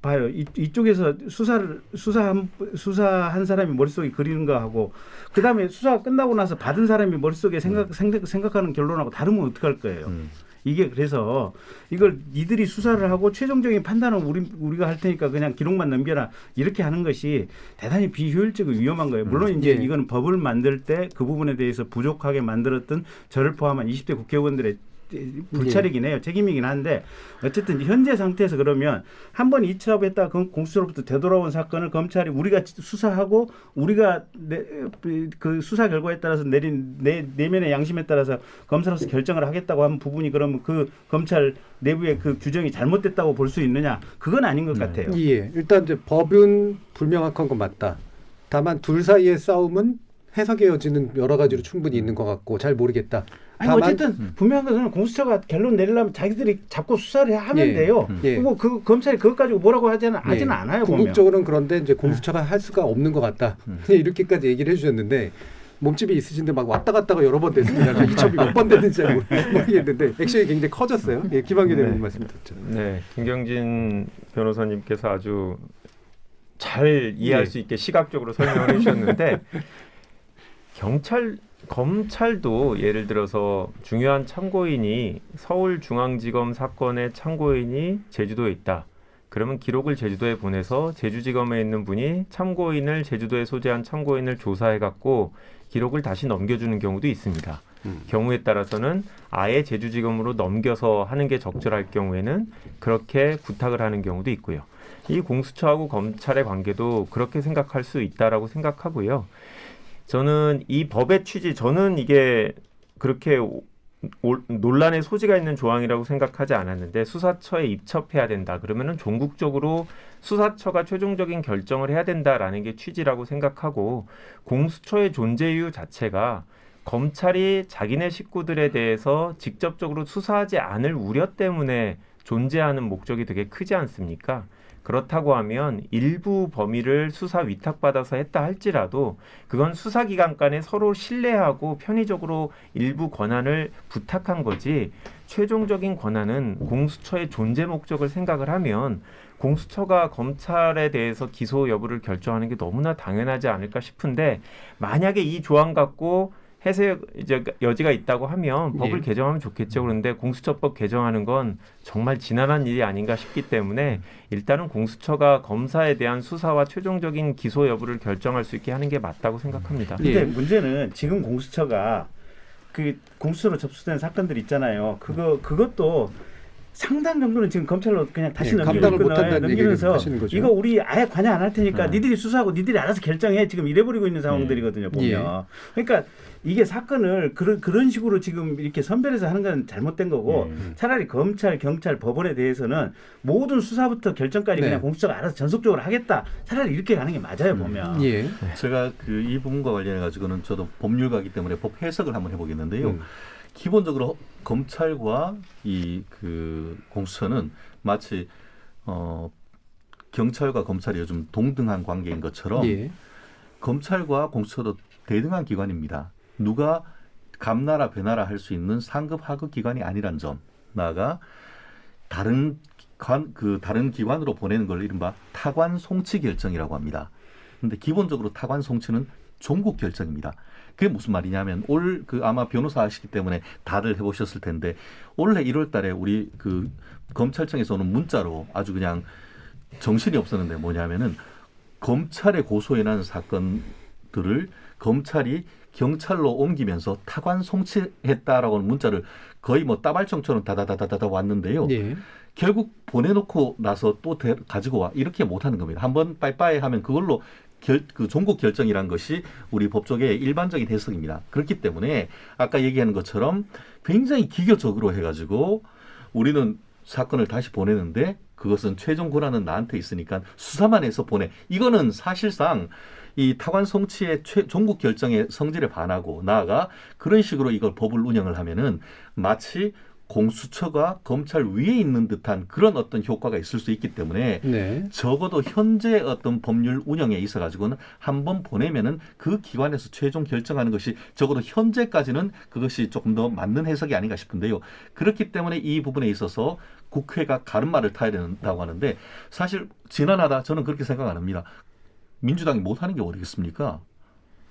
봐요. 이쪽에서 수사한 사람이 머릿속에 그리는 거 하고 그다음에 수사가 끝나고 나서 받은 사람이 머릿속에 생각하는 결론하고 다르면 어떡할 거예요. 이게 그래서 이걸 니들이 수사를 하고 최종적인 판단은 우리가 할 테니까 그냥 기록만 넘겨라 이렇게 하는 것이 대단히 비효율적이고 위험한 거예요. 물론 이제 이건 법을 만들 때 그 부분에 대해서 부족하게 만들었던 저를 포함한 20대 국회의원들의 불찰이긴 해요. 책임이긴 한데 어쨌든 현재 상태에서 그러면 한 번 이첩했다가 공수처로부터 되돌아온 사건을 검찰이 우리가 수사하고 우리가 그 수사 결과에 따라서 내린 내면의 양심에 따라서 검사로서 결정을 하겠다고 하는 부분이 그러면 그 검찰 내부의 그 규정이 잘못됐다고 볼 수 있느냐? 그건 아닌 것 같아요. 일단 이제 법은 불명확한 건 맞다. 다만 둘 사이의 싸움은 해석의 여지는 여러 가지로 충분히 있는 것 같고 잘 모르겠다. 아니 어쨌든 분명한 것은 공수처가 결론 내리려면 자기들이 잡고 수사를 하면 돼요. 뭐 그 검찰이 그것 가지고 뭐라고 하지는 않아요. 궁극적으로는 그런데 이제 공수처가 할 수가 없는 것 같다. 이렇게까지 얘기를 해주셨는데 몸집이 있으신데 막 왔다 갔다가 여러 번 됐습니다. 이첩이 몇 번 됐는지 잘 모르겠는데 액션이 굉장히 커졌어요. 김한규 대변인 말씀 듣죠. 네, 김경진 변호사님께서 아주 잘 이해할 수 있게 시각적으로 설명을 해주셨는데 검찰도 예를 들어서 중요한 참고인이 서울중앙지검 사건의 참고인이 제주도에 있다. 그러면 기록을 제주도에 보내서 제주지검에 있는 분이 참고인을 제주도에 소재한 참고인을 조사해갖고 기록을 다시 넘겨주는 경우도 있습니다. 경우에 따라서는 아예 제주지검으로 넘겨서 하는 게 적절할 경우에는 그렇게 부탁을 하는 경우도 있고요. 이 공수처하고 검찰의 관계도 그렇게 생각할 수 있다라고 생각하고요. 저는 이 법의 취지, 저는 이게 그렇게 논란의 소지가 있는 조항이라고 생각하지 않았는데 수사처에 입첩해야 된다. 그러면은 종국적으로 수사처가 최종적인 결정을 해야 된다라는 게 취지라고 생각하고 공수처의 존재 이유 자체가 검찰이 자기네 식구들에 대해서 직접적으로 수사하지 않을 우려 때문에 존재하는 목적이 되게 크지 않습니까? 그렇다고 하면 일부 범위를 수사 위탁받아서 했다 할지라도 그건 수사기관 간에 서로 신뢰하고 편의적으로 일부 권한을 부탁한 거지 최종적인 권한은 공수처의 존재 목적을 생각을 하면 공수처가 검찰에 대해서 기소 여부를 결정하는 게 너무나 당연하지 않을까 싶은데 만약에 이 조항 갖고 해석 여지가 있다고 하면 법을 개정하면 좋겠죠. 그런데 공수처법 개정하는 건 정말 지난한 일이 아닌가 싶기 때문에 일단은 공수처가 검사에 대한 수사와 최종적인 기소 여부를 결정할 수 있게 하는 게 맞다고 생각합니다. 근데 문제는 지금 공수처가 그 공수처로 접수된 사건들 있잖아요. 그것도 상당 정도는 지금 검찰로 그냥 다시 넘기면서 이거 우리 아예 관여 안 할 테니까 니들이 수사하고 니들이 알아서 결정해 지금 이래버리고 있는 상황들이거든요. 보면. 그러니까 이게 사건을 그런 식으로 지금 이렇게 선별해서 하는 건 잘못된 거고 차라리 검찰, 경찰, 법원에 대해서는 모든 수사부터 결정까지 그냥 공수처가 알아서 전속적으로 하겠다. 차라리 이렇게 가는 게 맞아요. 보면. 제가 이 부분과 관련해 가지고는 저도 법률가이기 때문에 법 해석을 한번 해보겠는데요. 기본적으로 검찰과 그 공수처는 마치 경찰과 검찰이 요즘 동등한 관계인 것처럼 검찰과 공수처도 대등한 기관입니다. 누가 감나라 배나라 할 수 있는 상급 하급 기관이 아니란 점. 나아가 다른 기관으로 보내는 걸 이른바 타관 송치 결정이라고 합니다. 그런데 기본적으로 타관 송치는 종국 결정입니다. 그게 무슨 말이냐면 아마 변호사 하시기 때문에 다들 해보셨을 텐데 올해 1월달에 우리 그 검찰청에서 오는 문자로 아주 그냥 정신이 없었는데 뭐냐면은 검찰에 고소해난 사건들을 검찰이 경찰로 옮기면서 타관 송치했다라고 하는 문자를 거의 뭐 따발총처럼 다다다다다 왔는데요. 결국 보내놓고 나서 또 가지고 와 이렇게 못하는 겁니다. 한번 빠이빠이 하면 그걸로 그 종국 결정이란 것이 우리 법조계의 일반적인 해석입니다. 그렇기 때문에 아까 얘기하는 것처럼 굉장히 기교적으로 해가지고 우리는 사건을 다시 보내는데 그것은 최종 권한은 나한테 있으니까 수사만 해서 보내. 이거는 사실상 이 타관 송치의 종국 결정의 성질에 반하고 나아가 그런 식으로 이걸 법을 운영을 하면은 마치 공수처가 검찰 위에 있는 듯한 그런 어떤 효과가 있을 수 있기 때문에 적어도 현재 어떤 법률 운영에 있어 가지고는 한번 보내면은 그 기관에서 최종 결정하는 것이 적어도 현재까지는 그것이 조금 더 맞는 해석이 아닌가 싶은데요. 그렇기 때문에 이 부분에 있어서 국회가 가름말을 타야 된다고 하는데 사실 지난하다 저는 그렇게 생각 안 합니다. 민주당이 못하는 게 어디겠습니까?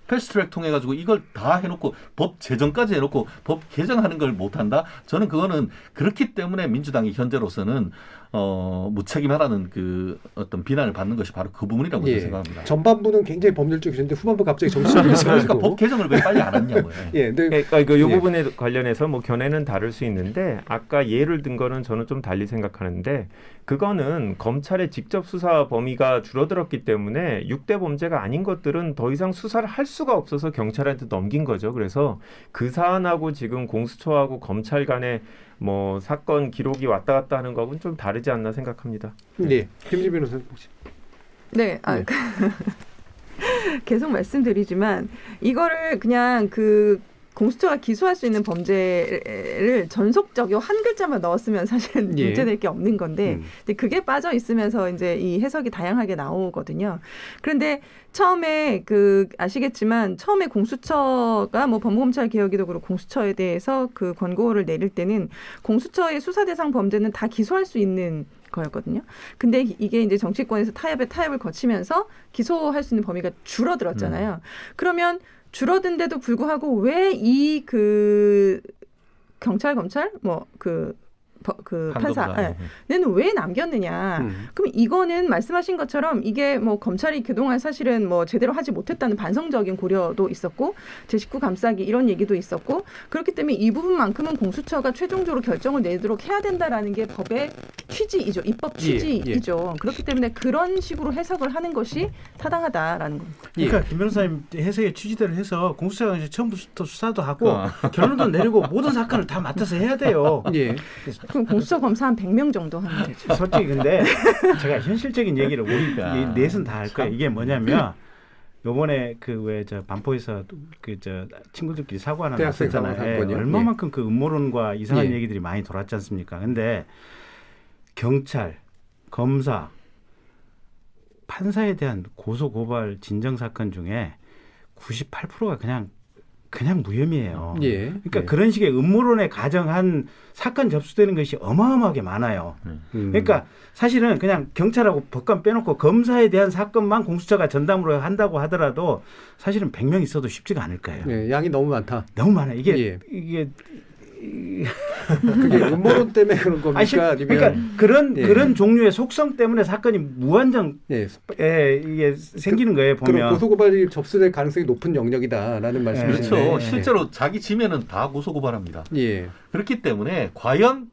패스트트랙 통해 가지고 이걸 다 해놓고 법 제정까지 해놓고 법 개정하는 걸 못한다. 저는 그거는 그렇기 때문에 민주당이 현재로서는 무책임하라는 그 어떤 비난을 받는 것이 바로 그 부분이라고 생각합니다. 전반부는 굉장히 법률적이셨는데 후반부 갑자기 정치적이 있어가지고 그러니까 법 개정을 왜 빨리 안 했냐고요. 그러니까 이 부분에 관련해서 뭐 견해는 다를 수 있는데 아까 예를 든 거는 저는 좀 달리 생각하는데 그거는 검찰의 직접 수사 범위가 줄어들었기 때문에 6대 범죄가 아닌 것들은 더 이상 수사를 할 수가 없어서 경찰한테 넘긴 거죠. 그래서 그 사안하고 지금 공수처하고 검찰 간의 뭐 사건 기록이 왔다 갔다 하는 거하고는 좀 다르지 않나 생각합니다. 김지 변호사님 혹시? 계속 말씀드리지만 이거를 그냥 그 공수처가 기소할 수 있는 범죄를 전속적으로 한 글자만 넣었으면 사실은 문제될 게 없는 건데 근데 그게 빠져 있으면서 이제 이 해석이 다양하게 나오거든요. 그런데 처음에 아시겠지만 처음에 공수처가 뭐 법무검찰 개혁이도 그렇고 공수처에 대해서 그 권고를 내릴 때는 공수처의 수사 대상 범죄는 다 기소할 수 있는 거였거든요. 근데 이게 이제 정치권에서 타협을 거치면서 기소할 수 있는 범위가 줄어들었잖아요. 그러면 줄어든데도 불구하고 왜 이 경찰 검찰 판사는 왜 남겼느냐? 그럼 이거는 말씀하신 것처럼 이게 뭐 검찰이 그동안 사실은 뭐 제대로 하지 못했다는 반성적인 고려도 있었고 제 식구 감싸기 이런 얘기도 있었고 그렇기 때문에 이 부분만큼은 공수처가 최종적으로 결정을 내도록 해야 된다라는 게 법의 취지이죠. 입법 취지이죠. 그렇기 때문에 그런 식으로 해석을 하는 것이 타당하다라는 겁니다. 그러니까 김 변호사님 해석의 취지대로 해서 공수처가 이제 처음부터 수사도 하고 결론도 내리고 모든 사건을 다 맡아서 해야 돼요. 그럼 공수처 검사 한 100명 정도 하면 되죠. 솔직히 근데 제가 현실적인 얘기를 우리 넷은 다 할 거예요. 이게 뭐냐면 요번에 반포에서 친구들끼리 사고 하나 났었잖아요. 얼마만큼 그 음모론과 이상한 얘기들이 많이 돌았지 않습니까? 근데 경찰, 검사, 판사에 대한 고소 고발 진정 사건 중에 98%가 그냥 무혐의예요. 그러니까 그런 식의 음모론에 가정한 사건 접수되는 것이 어마어마하게 많아요. 그러니까 사실은 그냥 경찰하고 법관 빼놓고 검사에 대한 사건만 공수처가 전담으로 한다고 하더라도 사실은 100명 있어도 쉽지가 않을 거예요. 양이 너무 많다. 너무 많아요. 이게 그게 음모론 때문에 그런 겁니까? 그러니까 그런 종류의 속성 때문에 사건이 무한정 이게 생기는 거예요. 보면 그럼 고소고발이 접수될 가능성이 높은 영역이다라는 말씀이신데. 그렇죠. 실제로 자기 지면은 다 고소고발합니다. 그렇기 때문에 과연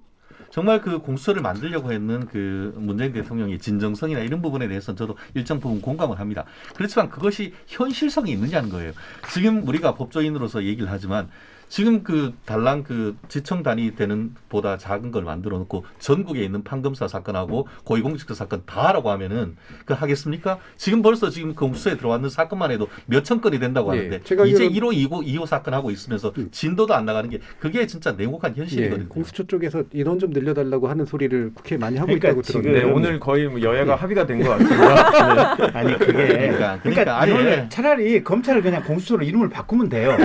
정말 그 공수처를 만들려고 했는 그 문재인 대통령의 진정성이나 이런 부분에 대해서는 저도 일정 부분 공감을 합니다. 그렇지만 그것이 현실성이 있느냐는 거예요. 지금 우리가 법조인으로서 얘기를 하지만 지금 달랑 지청 단위 되는 보다 작은 걸 만들어 놓고 전국에 있는 판검사 사건하고 고위공직자 사건 다 하라고 하면은 하겠습니까? 지금 벌써 공수처에 들어왔는 사건만 해도 몇천 건이 된다고 하는데 이제 1호, 2호 사건 하고 있으면서 진도도 안 나가는 게 그게 진짜 냉혹한 현실이거든요. 공수처 쪽에서 인원 좀 늘려달라고 하는 소리를 국회에 많이 하고 있다고 들었는데 오늘 거의 여야가 합의가 된 것 같습니다. 아니 그러니까 차라리 검찰을 그냥 공수처로 이름을 바꾸면 돼요.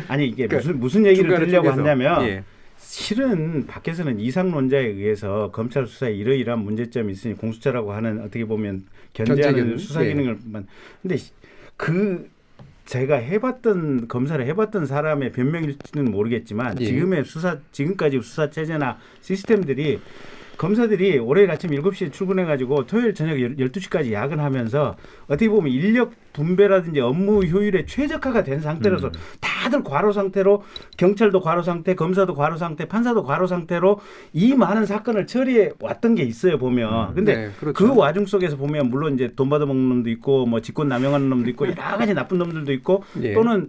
아니 이게 무슨 얘기를 드리려고 하냐면 실은 밖에서는 이상론자에 의해서 검찰 수사에 이러이러한 문제점이 있으니 공수처라고 하는 어떻게 보면 견제하는 수사 기능을만 근데 제가 검사를 해봤던 사람의 변명일지는 모르겠지만 지금까지 수사 체제나 시스템들이 검사들이 월요일 아침 7시에 출근해가지고 토요일 저녁 12시까지 야근하면서 어떻게 보면 인력 분배라든지 업무 효율에 최적화가 된 상태라서 다들 과로 상태로 경찰도 과로 상태, 검사도 과로 상태, 판사도 과로 상태로 이 많은 사건을 처리해 왔던 게 있어요 보면. 근데 그 와중 속에서 보면 물론 이제 돈 받아먹는 놈도 있고 뭐 직권 남용하는 놈도 있고 여러 가지 나쁜 놈들도 있고 또는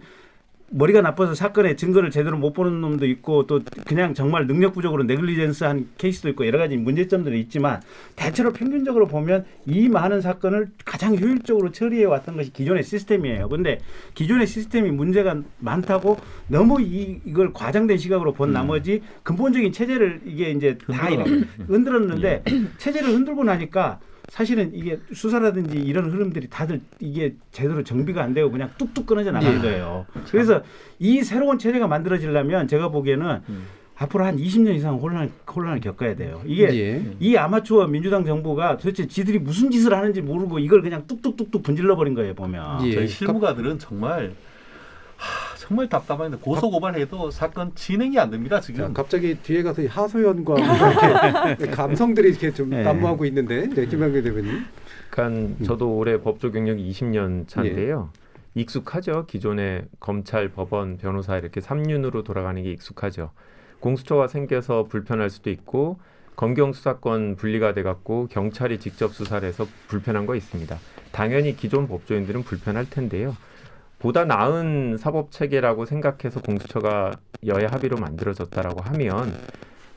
머리가 나빠서 사건의 증거를 제대로 못 보는 놈도 있고 또 그냥 정말 능력 부족으로 네글리전스한 케이스도 있고 여러 가지 문제점들이 있지만 대체로 평균적으로 보면 이 많은 사건을 가장 효율적으로 처리해 왔던 것이 기존의 시스템이에요. 그런데 기존의 시스템이 문제가 많다고 너무 이걸 과장된 시각으로 본 나머지 근본적인 체제를 이게 이제 다 흔들었는데 체제를 흔들고 나니까 사실은 이게 수사라든지 이런 흐름들이 다들 이게 제대로 정비가 안 되고 그냥 뚝뚝 끊어져 나간 거예요. 그래서 이 새로운 체제가 만들어지려면 제가 보기에는 앞으로 한 20년 이상 혼란을 겪어야 돼요. 이게 이 아마추어 민주당 정부가 도대체 지들이 무슨 짓을 하는지 모르고 이걸 그냥 뚝뚝뚝뚝 분질러 버린 거예요 보면. 저희 실무가들은 정말 답답한데 고소고발해도 사건 진행이 안 됩니다 지금. 갑자기 뒤에 가서 하소연과 이렇게 감성들이 이렇게 좀 난무하고 있는데 김한길 대변인. 그러니까 저도 올해 법조 경력이 20년 차인데요. 익숙하죠. 기존의 검찰, 법원, 변호사 이렇게 3륜으로 돌아가는 게 익숙하죠. 공수처가 생겨서 불편할 수도 있고 검경 수사권 분리가 돼갖고 경찰이 직접 수사를 해서 불편한 거 있습니다. 당연히 기존 법조인들은 불편할 텐데요. 보다 나은 사법 체계라고 생각해서 공수처가 여야 합의로 만들어졌다라고 하면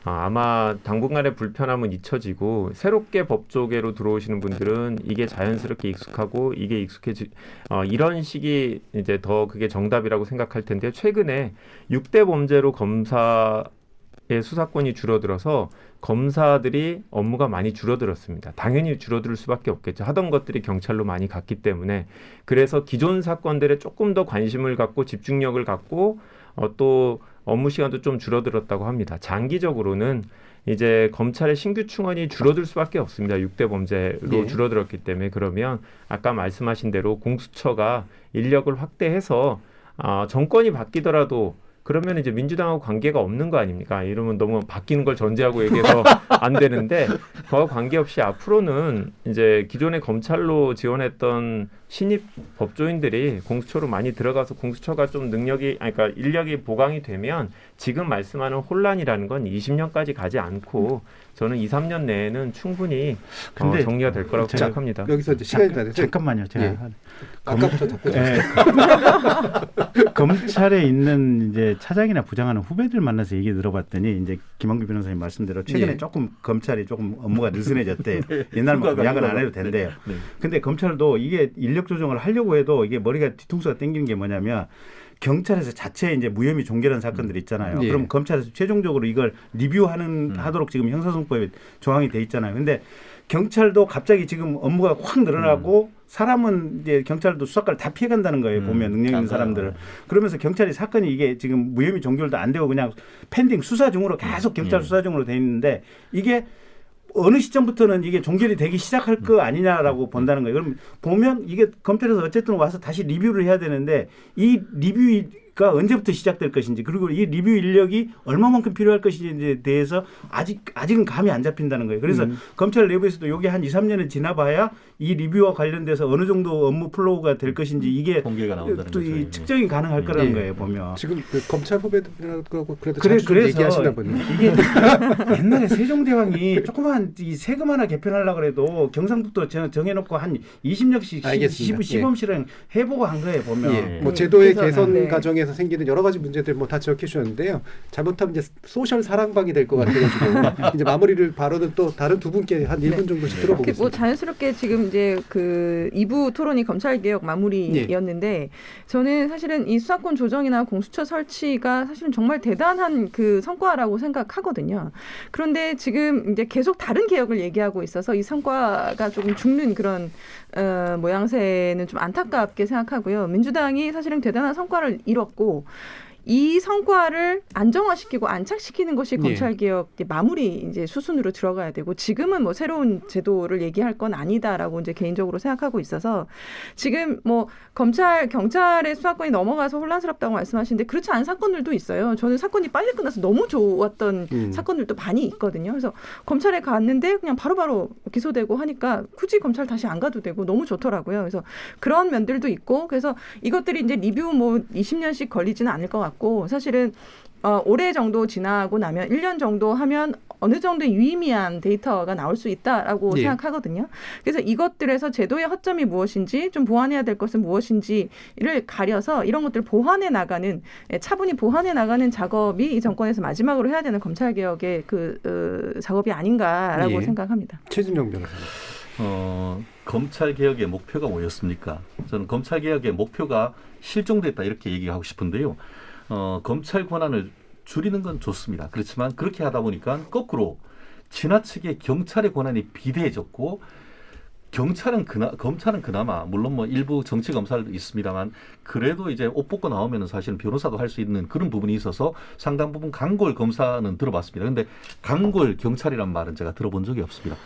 아마 당분간의 불편함은 잊혀지고 새롭게 법조계로 들어오시는 분들은 이게 자연스럽게 익숙하고 이게 이런 식이 이제 더 그게 정답이라고 생각할 텐데 최근에 6대 범죄로 검사의 수사권이 줄어들어서 검사들이 업무가 많이 줄어들었습니다. 당연히 줄어들 수밖에 없겠죠. 하던 것들이 경찰로 많이 갔기 때문에. 그래서 기존 사건들에 조금 더 관심을 갖고 집중력을 갖고 또 업무 시간도 좀 줄어들었다고 합니다. 장기적으로는 이제 검찰의 신규 충원이 줄어들 수밖에 없습니다. 6대 범죄로 줄어들었기 때문에. 그러면 아까 말씀하신 대로 공수처가 인력을 확대해서 정권이 바뀌더라도 그러면 이제 민주당하고 관계가 없는 거 아닙니까? 이러면 너무 바뀌는 걸 전제하고 얘기해서 안 되는데 그와 관계없이 앞으로는 이제 기존의 검찰로 지원했던 신입 법조인들이 공수처로 많이 들어가서 공수처가 좀 그러니까 인력이 보강이 되면 지금 말씀하는 혼란이라는 건 20년까지 가지 않고 저는 2, 3년 내에는 충분히 정리가 될 거라고 생각합니다. 여기서 이제 시간이 다 돼서 잠깐만요. 제가 아까부터 답변. 검찰에 있는 이제 차장이나 부장하는 후배들 만나서 얘기 들어봤더니 이제 김한규 변호사님 말씀대로 최근에 조금 검찰이 조금 업무가 느슨해졌대. 옛날만큼 야근 안 해도 된대요. 근데 검찰도 이게 인력 조정을 하려고 해도 이게 머리가 뒤통수가 땡기는 게 뭐냐면 경찰에서 자체 이제 무혐의 종결한 사건들이 있잖아요. 그럼 검찰에서 최종적으로 이걸 하도록 지금 형사소송법에 조항이 돼 있잖아요. 근데 경찰도 갑자기 지금 업무가 확 늘어나고 사람은 이제 경찰도 수사과를 다 피해간다는 거예요. 보면 능력 있는 사람들을. 그러면서 경찰이 사건이 이게 지금 무혐의 종결도 안 되고 그냥 펜딩 수사 중으로 계속 경찰 수사 중으로 돼 있는데 이게 어느 시점부터는 이게 종결이 되기 시작할 거 아니냐라고 본다는 거예요. 그럼 보면 이게 검찰에서 어쨌든 와서 다시 리뷰를 해야 되는데 이 리뷰가 언제부터 시작될 것인지 그리고 이 리뷰 인력이 얼마만큼 필요할 것인지에 대해서 아직은 감이 안 잡힌다는 거예요. 그래서 검찰 내부에서도 이게 한 2, 3년은 지나봐야 이 리뷰와 관련돼서 어느 정도 업무 플로우가 될 것인지 이게 공개가 나온다는 또 이 측정이 가능할 거라는 거예요. 보면 지금 그 검찰 후배들하고 그래도 그래서 얘기하시나 보네요. 이게 옛날에 세종대왕이 조그만 이 세금 하나 개편하려고 그래도 경상북도 정해놓고 한 20년씩 시범 실행 해보고 한 거예요. 보면 뭐 제도의 개선 과정에서 생기는 여러 가지 문제들 뭐 다 지적해 주셨는데요. 잘못하면 이제 소셜 사랑방이 될 것 같아가지고 이제 마무리를 발언은 또 다른 두 분께 한 1분 정도씩 들어보겠습니다. 뭐 자연스럽게 지금 이제 그 2부 토론이 검찰개혁 마무리였는데 저는 사실은 이 수사권 조정이나 공수처 설치가 사실은 정말 대단한 그 성과라고 생각하거든요. 그런데 지금 이제 계속 다른 개혁을 얘기하고 있어서 이 성과가 조금 죽는 그런 모양새는 좀 안타깝게 생각하고요. 민주당이 사실은 대단한 성과를 이뤘고 이 성과를 안정화시키고 안착시키는 것이 검찰개혁 마무리 이제 수순으로 들어가야 되고 지금은 뭐 새로운 제도를 얘기할 건 아니다라고 이제 개인적으로 생각하고 있어서 지금 뭐 경찰의 수사권이 넘어가서 혼란스럽다고 말씀하시는데 그렇지 않은 사건들도 있어요. 저는 사건이 빨리 끝나서 너무 좋았던 사건들도 많이 있거든요. 그래서 검찰에 갔는데 그냥 바로바로 기소되고 하니까 굳이 검찰 다시 안 가도 되고 너무 좋더라고요. 그래서 그런 면들도 있고 그래서 이것들이 이제 리뷰 뭐 20년씩 걸리지는 않을 것 같고 사실은 올해 정도 지나고 나면 1년 정도 하면 어느 정도의 유의미한 데이터가 나올 수 있다라고 생각하거든요. 그래서 이것들에서 제도의 허점이 무엇인지 좀 보완해야 될 것은 무엇인지를 가려서 이런 것들을 보완해 나가는 차분히 보완해 나가는 작업이 이 정권에서 마지막으로 해야 되는 검찰개혁의 그 작업이 아닌가라고 생각합니다. 최진영 변호사님. 검찰개혁의 목표가 뭐였습니까? 저는 검찰개혁의 목표가 실종됐다 이렇게 얘기하고 싶은데요. 검찰 권한을 줄이는 건 좋습니다. 그렇지만 그렇게 하다 보니까 거꾸로 지나치게 경찰의 권한이 비대해졌고 검찰은 그나마 물론 뭐 일부 정치 검사도 있습니다만 그래도 이제 옷 벗고 나오면 사실은 변호사도 할 수 있는 그런 부분이 있어서 상당 부분 강골 검사는 들어봤습니다. 그런데 강골 경찰이란 말은 제가 들어본 적이 없습니다.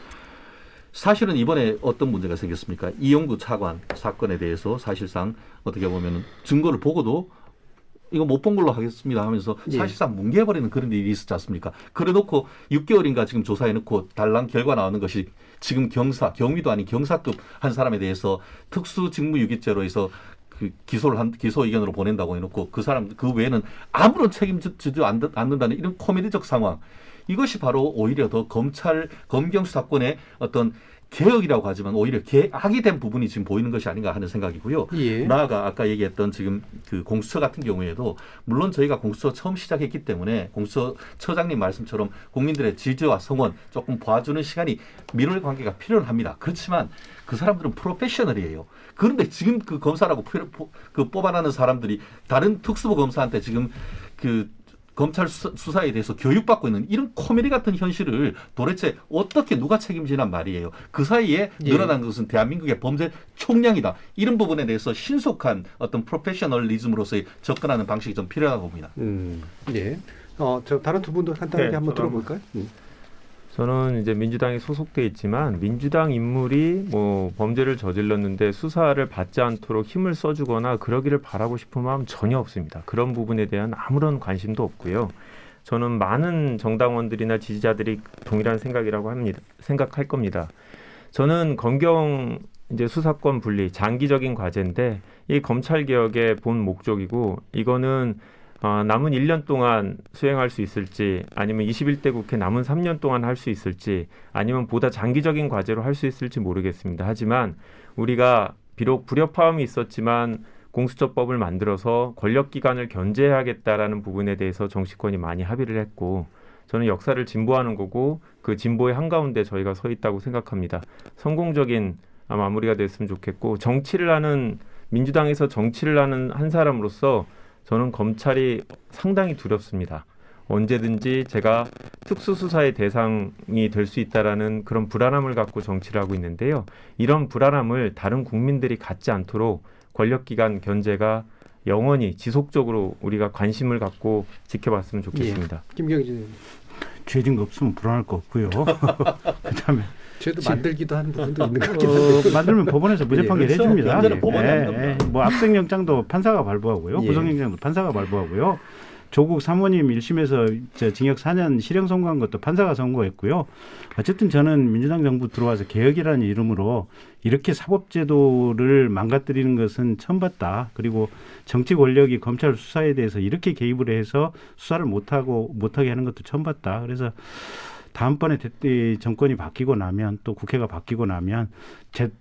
사실은 이번에 어떤 문제가 생겼습니까? 이용구 차관 사건에 대해서 사실상 어떻게 보면 증거를 보고도 이거 못 본 걸로 하겠습니다 하면서 사실상 뭉개버리는 그런 일이 있었지 않습니까? 그래놓고 6개월인가 지금 조사해놓고 달랑 결과 나오는 것이 지금 경위도 아닌 경사급 한 사람에 대해서 특수직무유기죄로 해서 그 기소 의견으로 보낸다고 해놓고 그 사람 그 외에는 아무런 책임지지 않는다는 이런 코미디적 상황. 이것이 바로 오히려 더 검경 수사권의 어떤 개혁이라고 하지만 오히려 개악이 된 부분이 지금 보이는 것이 아닌가 하는 생각이고요. 예. 나아가 아까 얘기했던 지금 그 공수처 같은 경우에도 물론 저희가 공수처 처음 시작했기 때문에 공수처장님 말씀처럼 국민들의 지지와 성원 조금 봐주는 시간이 민원의 관계가 필요는 합니다. 그렇지만 그 사람들은 프로페셔널이에요. 그런데 지금 그 검사라고 그 뽑아내는 사람들이 다른 특수부 검사한테 지금 그 검찰 수사에 대해서 교육받고 있는 이런 코미디 같은 현실을 도대체 어떻게 누가 책임지란 말이에요. 그 사이에 늘어난 것은 대한민국의 범죄 총량이다. 이런 부분에 대해서 신속한 어떤 프로페셔널리즘으로서의 접근하는 방식이 좀 필요하다고 봅니다. 예. 저 다른 두 분도 간단하게 네, 한번 들어볼까요? 저는 이제 민주당에 소속돼 있지만 민주당 인물이 뭐 범죄를 저질렀는데 수사를 받지 않도록 힘을 써주거나 그러기를 바라고 싶은 마음 전혀 없습니다. 그런 부분에 대한 아무런 관심도 없고요. 저는 많은 정당원들이나 지지자들이 동일한 생각할 겁니다. 저는 검경 이제 수사권 분리 장기적인 과제인데 이 검찰 개혁의 본 목적이고 이거는 남은 1년 동안 수행할 수 있을지 아니면 21대 국회 남은 3년 동안 할 수 있을지 아니면 보다 장기적인 과제로 할 수 있을지 모르겠습니다. 하지만 우리가 비록 불협화음이 있었지만 공수처법을 만들어서 권력기관을 견제해야겠다라는 부분에 대해서 정치권이 많이 합의를 했고 저는 역사를 진보하는 거고 그 진보의 한가운데 저희가 서 있다고 생각합니다. 성공적인 마무리가 됐으면 좋겠고 민주당에서 정치를 하는 한 사람으로서 저는 검찰이 상당히 두렵습니다. 언제든지 제가 특수수사의 대상이 될 수 있다라는 그런 불안함을 갖고 정치를 하고 있는데요. 이런 불안함을 다른 국민들이 갖지 않도록 권력기관 견제가 영원히 지속적으로 우리가 관심을 갖고 지켜봤으면 좋겠습니다. 예. 김경진 죄진 거 없으면 불안할 거 없고요. 그다음에 죄도 만들기도 하는 부분도 있는 것 같긴 한데 만들면 법원에서 무죄 판결 해줍니다. 뭐 예. 압승영장도 판사가 발부하고요. 예. 구속영장도 판사가 발부하고요. 조국 사모님 1심에서 징역 4년 실형 선고한 것도 판사가 선고했고요. 어쨌든 저는 민주당 정부 들어와서 개혁이라는 이름으로 이렇게 사법제도를 망가뜨리는 것은 처음 봤다. 그리고 정치 권력이 검찰 수사에 대해서 이렇게 개입을 해서 수사를 못하게 하는 것도 처음 봤다. 그래서 다음번에 정권이 바뀌고 나면 또 국회가 바뀌고 나면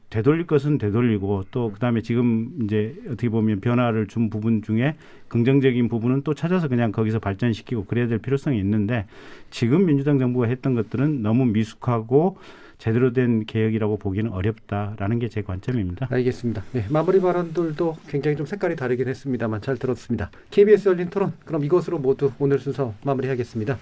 되돌릴 것은 되돌리고 또 그다음에 지금 이제 어떻게 보면 변화를 준 부분 중에 긍정적인 부분은 또 찾아서 그냥 거기서 발전시키고 그래야 될 필요성이 있는데 지금 민주당 정부가 했던 것들은 너무 미숙하고 제대로 된 개혁이라고 보기는 어렵다라는 게 제 관점입니다. 알겠습니다. 네, 마무리 발언들도 굉장히 좀 색깔이 다르긴 했습니다만 잘 들었습니다. KBS 열린 토론 그럼 이것으로 모두 오늘 순서 마무리하겠습니다.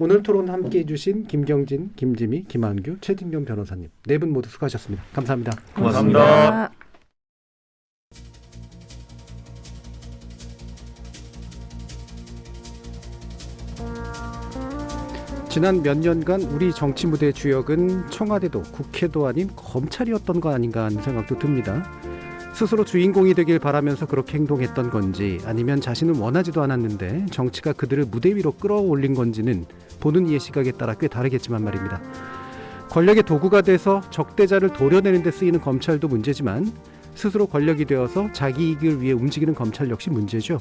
오늘 토론 함께해 주신 김경진, 김지미, 김한규, 최진경 변호사님 네 분 모두 수고하셨습니다. 감사합니다. 고맙습니다. 지난 몇 년간 우리 정치 무대의 주역은 청와대도 국회도 아닌 검찰이었던 거 아닌가 하는 생각도 듭니다. 스스로 주인공이 되길 바라면서 그렇게 행동했던 건지 아니면 자신은 원하지도 않았는데 정치가 그들을 무대 위로 끌어올린 건지는 보는 이의 시각에 따라 꽤 다르겠지만 말입니다. 권력의 도구가 돼서 적대자를 도려내는 데 쓰이는 검찰도 문제지만 스스로 권력이 되어서 자기 이익을 위해 움직이는 검찰 역시 문제죠.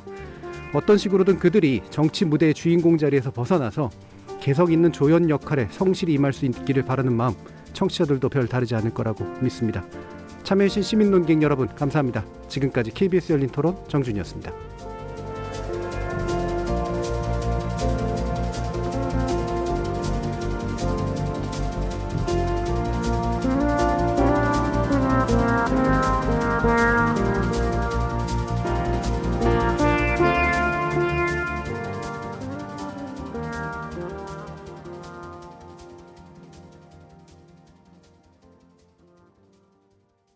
어떤 식으로든 그들이 정치 무대의 주인공 자리에서 벗어나서 개성 있는 조연 역할에 성실히 임할 수 있기를 바라는 마음 청취자들도 별 다르지 않을 거라고 믿습니다. 참여해주신 시민논객 여러분 감사합니다. 지금까지 KBS 열린 토론 정준이었습니다.